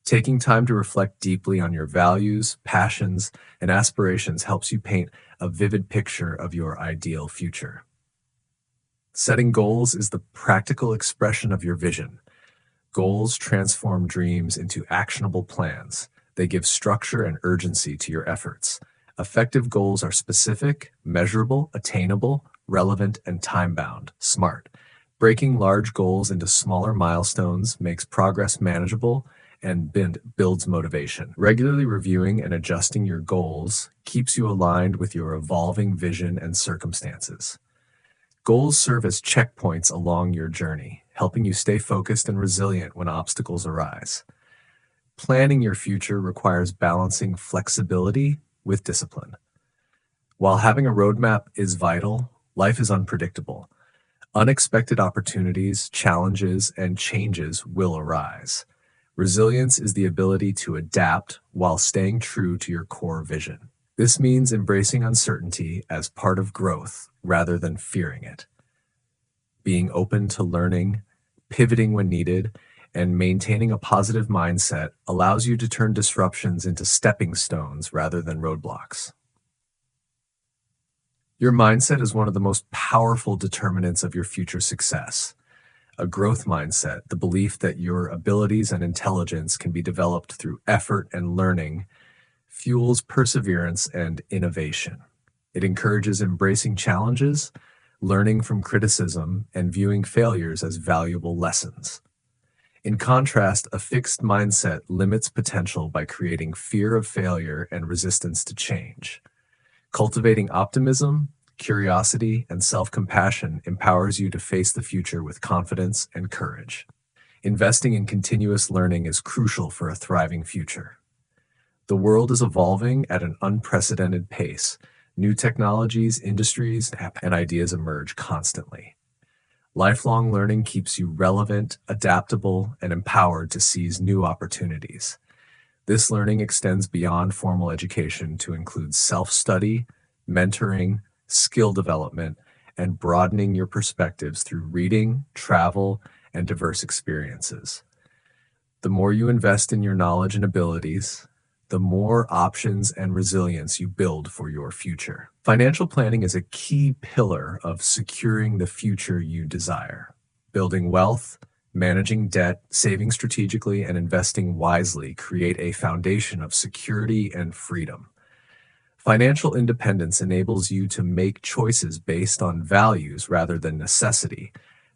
Taking time to reflect deeply on your values, passions, and aspirations helps you paint a vivid picture of your ideal future. Setting goals is the practical expression of your vision. Goals transform dreams into actionable plans. They give structure and urgency to your efforts. Effective goals are specific, measurable, attainable, relevant, and time-bound. Smart. Breaking large goals into smaller milestones makes progress manageable and builds motivation. Regularly reviewing and adjusting your goals keeps you aligned with your evolving vision and circumstances. Goals serve as checkpoints along your journey, helping you stay focused and resilient when obstacles arise. Planning your future requires balancing flexibility with discipline. While having a roadmap is vital, life is unpredictable. Unexpected opportunities, challenges, and changes will arise. Resilience is the ability to adapt while staying true to your core vision. This means embracing uncertainty as part of growth rather than fearing it. Being open to learning, pivoting when needed, and maintaining a positive mindset allows you to turn disruptions into stepping stones rather than roadblocks. Your mindset is one of the most powerful determinants of your future success. A growth mindset, the belief that your abilities and intelligence can be developed through effort and learning, fuels perseverance and innovation. It encourages embracing challenges, learning from criticism, and viewing failures as valuable lessons. In contrast, a fixed mindset limits potential by creating fear of failure and resistance to change. Cultivating optimism, curiosity, and self-compassion empowers you to face the future with confidence and courage. Investing in continuous learning is crucial for a thriving future. The world is evolving at an unprecedented pace. New technologies, industries, and ideas emerge constantly. Lifelong learning keeps you relevant, adaptable, and empowered to seize new opportunities. This learning extends beyond formal education to include self-study, mentoring, skill development, and broadening your perspectives through reading, travel, and diverse experiences. The more you invest in your knowledge and abilities, the more options and resilience you build for your future. Financial planning is a key pillar of securing the future you desire. Building wealth, managing debt, saving strategically, and investing wisely create a foundation of security and freedom. Financial independence enables you to make choices based on values rather than necessity,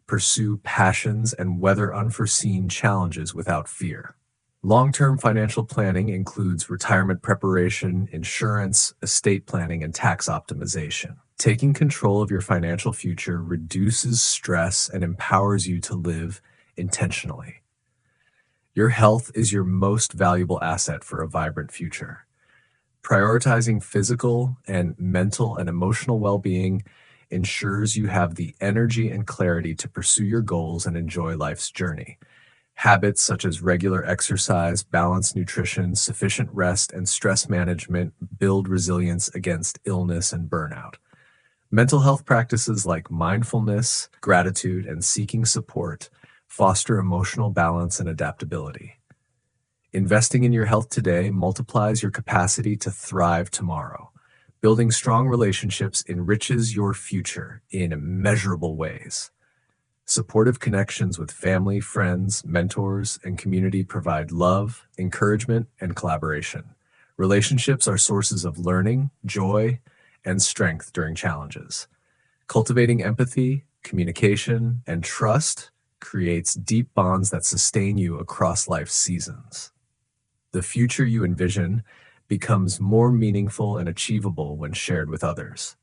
pursue passions, and weather unforeseen challenges without fear. Long-term financial planning includes retirement preparation, insurance, estate planning, and tax optimization. Taking control of your financial future reduces stress and empowers you to live intentionally. Your health is your most valuable asset for a vibrant future. Prioritizing physical and mental and emotional well-being ensures you have the energy and clarity to pursue your goals and enjoy life's journey. Habits such as regular exercise, balanced nutrition, sufficient rest, and stress management build resilience against illness and burnout. Mental health practices like mindfulness, gratitude, and seeking support foster emotional balance and adaptability. Investing in your health today multiplies your capacity to thrive tomorrow. Building strong relationships enriches your future in immeasurable ways. Supportive connections with family, friends, mentors, and community provide love, encouragement, and collaboration. Relationships are sources of learning, joy, and strength during challenges. Cultivating empathy, communication, and trust creates deep bonds that sustain you across life's seasons. The future you envision becomes more meaningful and achievable when shared with others.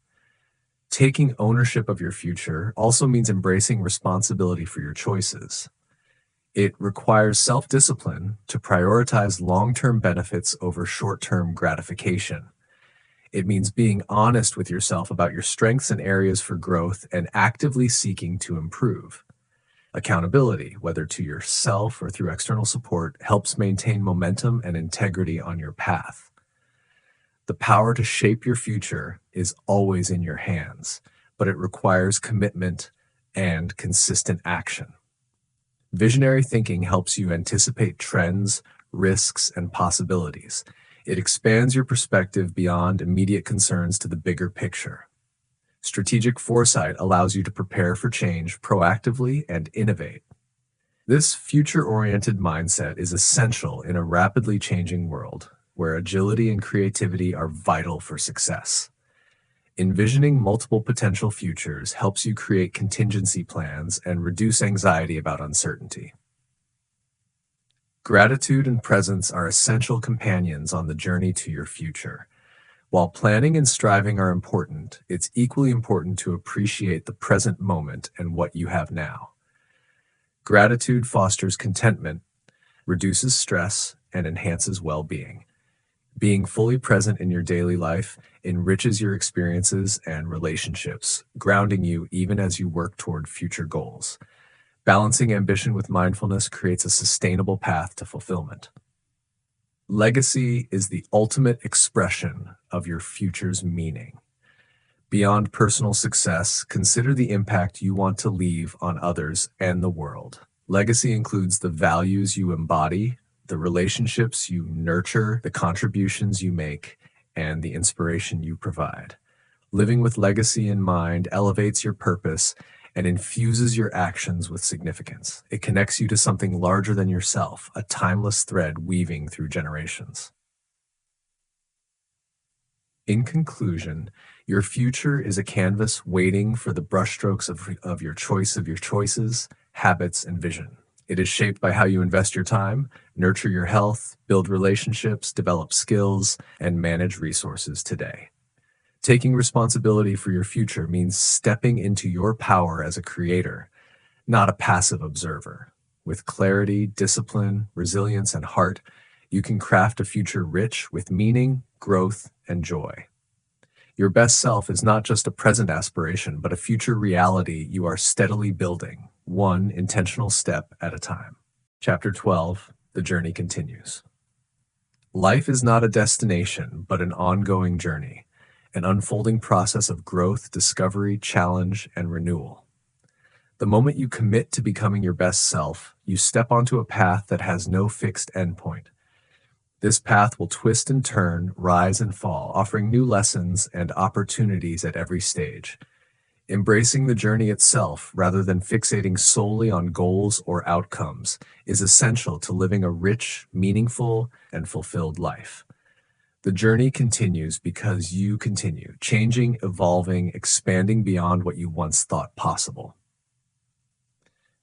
Taking ownership of your future also means embracing responsibility for your choices. It requires self-discipline to prioritize long-term benefits over short-term gratification. It means being honest with yourself about your strengths and areas for growth and actively seeking to improve. Accountability, whether to yourself or through external support, helps maintain momentum and integrity on your path. The power to shape your future is always in your hands, but it requires commitment and consistent action. Visionary thinking helps you anticipate trends, risks, and possibilities. It expands your perspective beyond immediate concerns to the bigger picture. Strategic foresight allows you to prepare for change proactively and innovate. This future-oriented mindset is essential in a rapidly changing world, where agility and creativity are vital for success. Envisioning multiple potential futures helps you create contingency plans and reduce anxiety about uncertainty. Gratitude and presence are essential companions on the journey to your future. While planning and striving are important, it's equally important to appreciate the present moment and what you have now. Gratitude fosters contentment, reduces stress, and enhances well-being. Being fully present in your daily life enriches your experiences and relationships, grounding you even as you work toward future goals. Balancing ambition with mindfulness creates a sustainable path to fulfillment. Legacy is the ultimate expression of your future's meaning. Beyond personal success, consider the impact you want to leave on others and the world. Legacy includes the values you embody, the relationships you nurture, the contributions you make, and the inspiration you provide. Living with legacy in mind elevates your purpose and infuses your actions with significance. It connects you to something larger than yourself, a timeless thread weaving through generations. In conclusion, your future is a canvas waiting for the brushstrokes of your choices, habits, and vision. It is shaped by how you invest your time, nurture your health, build relationships, develop skills, and manage resources today. Taking responsibility for your future means stepping into your power as a creator, not a passive observer. With clarity, discipline, resilience, and heart, you can craft a future rich with meaning, growth, and joy. Your best self is not just a present aspiration, but a future reality you are steadily building, one intentional step at a time. Chapter 12, The Journey Continues. Life is not a destination, but an ongoing journey, an unfolding process of growth, discovery, challenge, and renewal. The moment you commit to becoming your best self, you step onto a path that has no fixed endpoint. This path will twist and turn, rise and fall, offering new lessons and opportunities at every stage. Embracing the journey itself, rather than fixating solely on goals or outcomes, is essential to living a rich, meaningful, and fulfilled life. The journey continues because you continue, changing, evolving, expanding beyond what you once thought possible.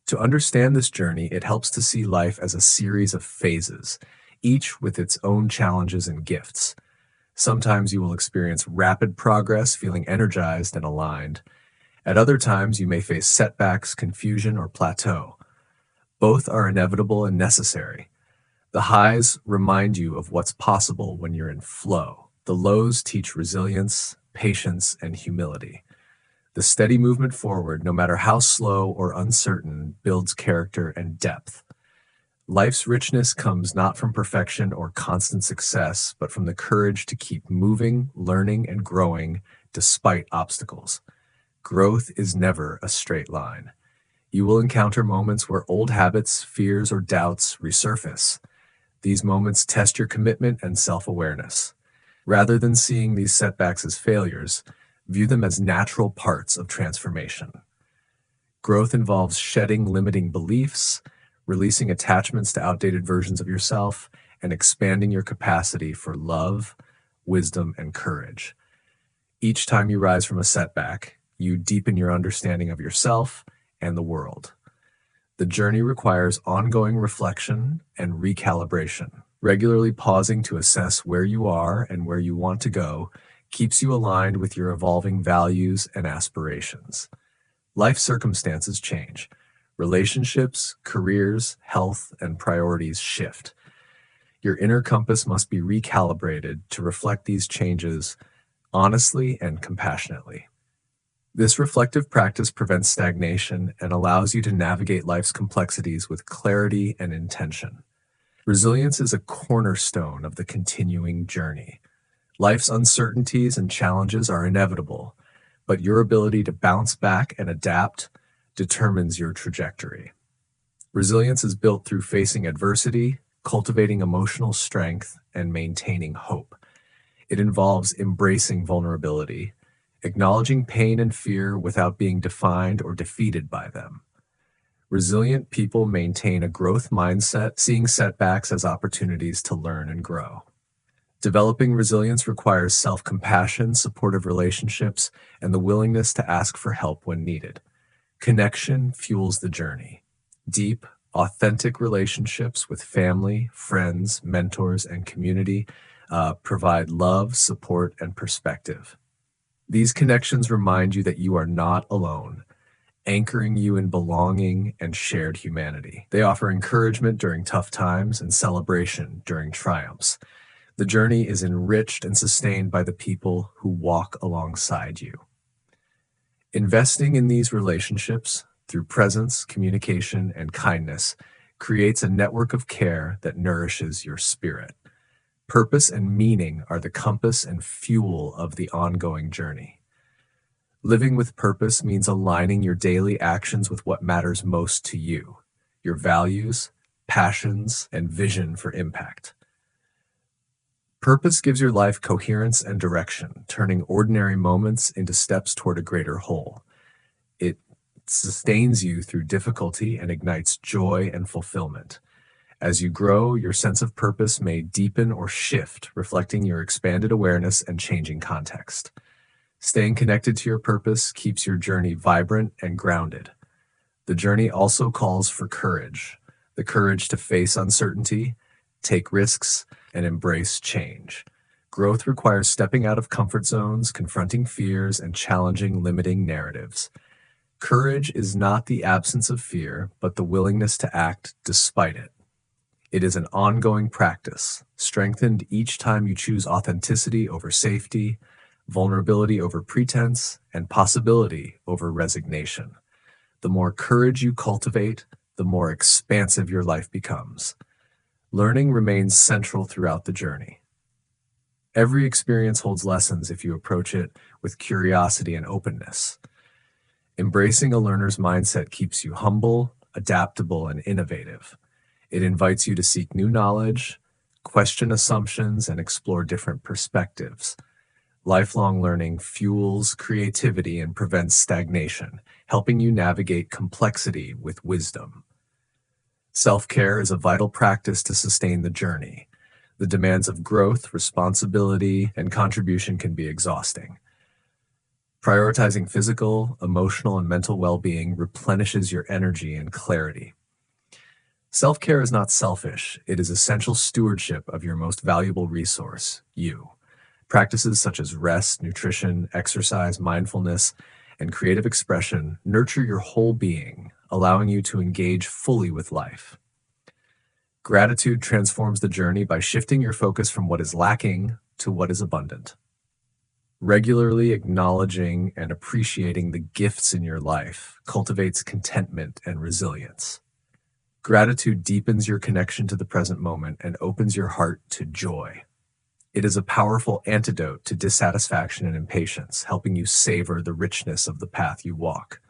To understand this journey, it helps to see life as a series of phases, each with its own challenges and gifts. Sometimes you will experience rapid progress, feeling energized and aligned. At other times, you may face setbacks, confusion, or plateau. Both are inevitable and necessary. The highs remind you of what's possible when you're in flow. The lows teach resilience, patience, and humility. The steady movement forward, no matter how slow or uncertain, builds character and depth. Life's richness comes not from perfection or constant success, but from the courage to keep moving, learning, and growing despite obstacles. Growth is never a straight line. You will encounter moments where old habits, fears, or doubts resurface. These moments test your commitment and self-awareness. Rather than seeing these setbacks as failures, view them as natural parts of transformation. Growth involves shedding limiting beliefs, releasing attachments to outdated versions of yourself, and expanding your capacity for love, wisdom, and courage. Each time you rise from a setback, you deepen your understanding of yourself and the world. The journey requires ongoing reflection and recalibration. Regularly pausing to assess where you are and where you want to go keeps you aligned with your evolving values and aspirations. Life circumstances change. Relationships, careers, health, and priorities shift. Your inner compass must be recalibrated to reflect these changes honestly and compassionately. This reflective practice prevents stagnation and allows you to navigate life's complexities with clarity and intention. Resilience is a cornerstone of the continuing journey. Life's uncertainties and challenges are inevitable, but your ability to bounce back and adapt determines your trajectory. Resilience is built through facing adversity, cultivating emotional strength, and maintaining hope. It involves embracing vulnerability, acknowledging pain and fear without being defined or defeated by them. Resilient people maintain a growth mindset, seeing setbacks as opportunities to learn and grow. Developing resilience requires self-compassion, supportive relationships, and the willingness to ask for help when needed. Connection fuels the journey. Deep, authentic relationships with family, friends, mentors, and community provide love, support, and perspective. These connections remind you that you are not alone, anchoring you in belonging and shared humanity. They offer encouragement during tough times and celebration during triumphs. The journey is enriched and sustained by the people who walk alongside you. Investing in these relationships through presence, communication, and kindness creates a network of care that nourishes your spirit. Purpose and meaning are the compass and fuel of the ongoing journey. Living with purpose means aligning your daily actions with what matters most to you, your values, passions, and vision for impact. Purpose gives your life coherence and direction, turning ordinary moments into steps toward a greater whole. It sustains you through difficulty and ignites joy and fulfillment. As you grow, your sense of purpose may deepen or shift, reflecting your expanded awareness and changing context. Staying connected to your purpose keeps your journey vibrant and grounded. The journey also calls for courage, the courage to face uncertainty, take risks, and embrace change. Growth requires stepping out of comfort zones, confronting fears, and challenging limiting narratives. Courage is not the absence of fear, but the willingness to act despite it. It is an ongoing practice, strengthened each time you choose authenticity over safety, vulnerability over pretense, and possibility over resignation. The more courage you cultivate, the more expansive your life becomes. Learning remains central throughout the journey. Every experience holds lessons if you approach it with curiosity and openness. Embracing a learner's mindset keeps you humble, adaptable, and innovative. It invites you to seek new knowledge, question assumptions, and explore different perspectives. Lifelong learning fuels creativity and prevents stagnation, helping you navigate complexity with wisdom. Self-care is a vital practice to sustain the journey. The demands of growth, responsibility, and contribution can be exhausting. Prioritizing physical, emotional, and mental well-being replenishes your energy and clarity. Self-care is not selfish. It is essential stewardship of your most valuable resource, you. Practices such as rest, nutrition, exercise, mindfulness, and creative expression nurture your whole being, allowing you to engage fully with life. Gratitude transforms the journey by shifting your focus from what is lacking to what is abundant. Regularly acknowledging and appreciating the gifts in your life cultivates contentment and resilience. Gratitude deepens your connection to the present moment and opens your heart to joy. It is a powerful antidote to dissatisfaction and impatience, helping you savor the richness of the path you walk.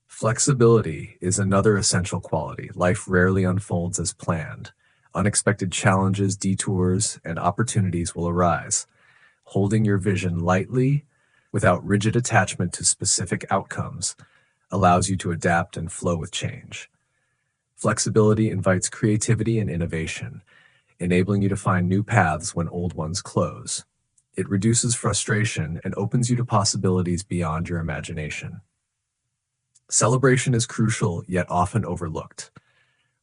Flexibility is another essential quality. Life rarely unfolds as planned. Unexpected challenges, detours, and opportunities will arise. Holding your vision lightly, without rigid attachment to specific outcomes, allows you to adapt and flow with change. Flexibility invites creativity and innovation, enabling you to find new paths when old ones close. It reduces frustration and opens you to possibilities beyond your imagination. Celebration is crucial, yet often overlooked.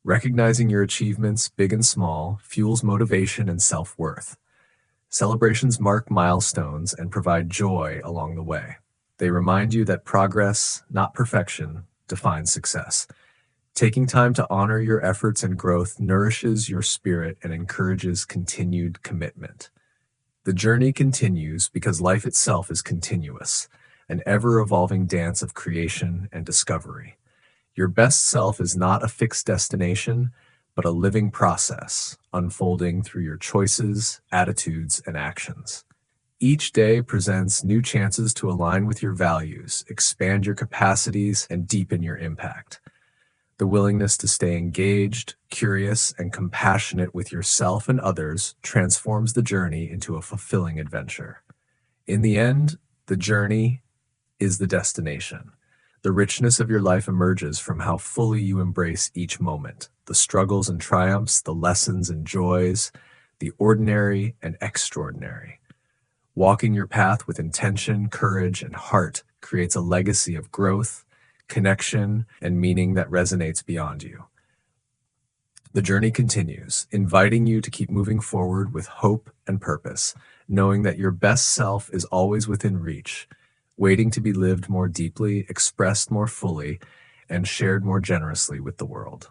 Recognizing your achievements, big and small, fuels motivation and self-worth. Celebrations mark milestones and provide joy along the way. They remind you that progress, not perfection, defines success. Taking time to honor your efforts and growth nourishes your spirit and encourages continued commitment. The journey continues because life itself is continuous, an ever-evolving dance of creation and discovery. Your best self is not a fixed destination, but a living process, unfolding through your choices, attitudes, and actions. Each day presents new chances to align with your values, expand your capacities, and deepen your impact. The willingness to stay engaged, curious, and compassionate with yourself and others transforms the journey into a fulfilling adventure. In the end, the journey is the destination. The richness of your life emerges from how fully you embrace each moment, the struggles and triumphs, the lessons and joys, the ordinary and extraordinary. Walking your path with intention, courage, and heart creates a legacy of growth, connection, and meaning that resonates beyond you. The journey continues, inviting you to keep moving forward with hope and purpose, knowing that your best self is always within reach, waiting to be lived more deeply, expressed more fully, and shared more generously with the world.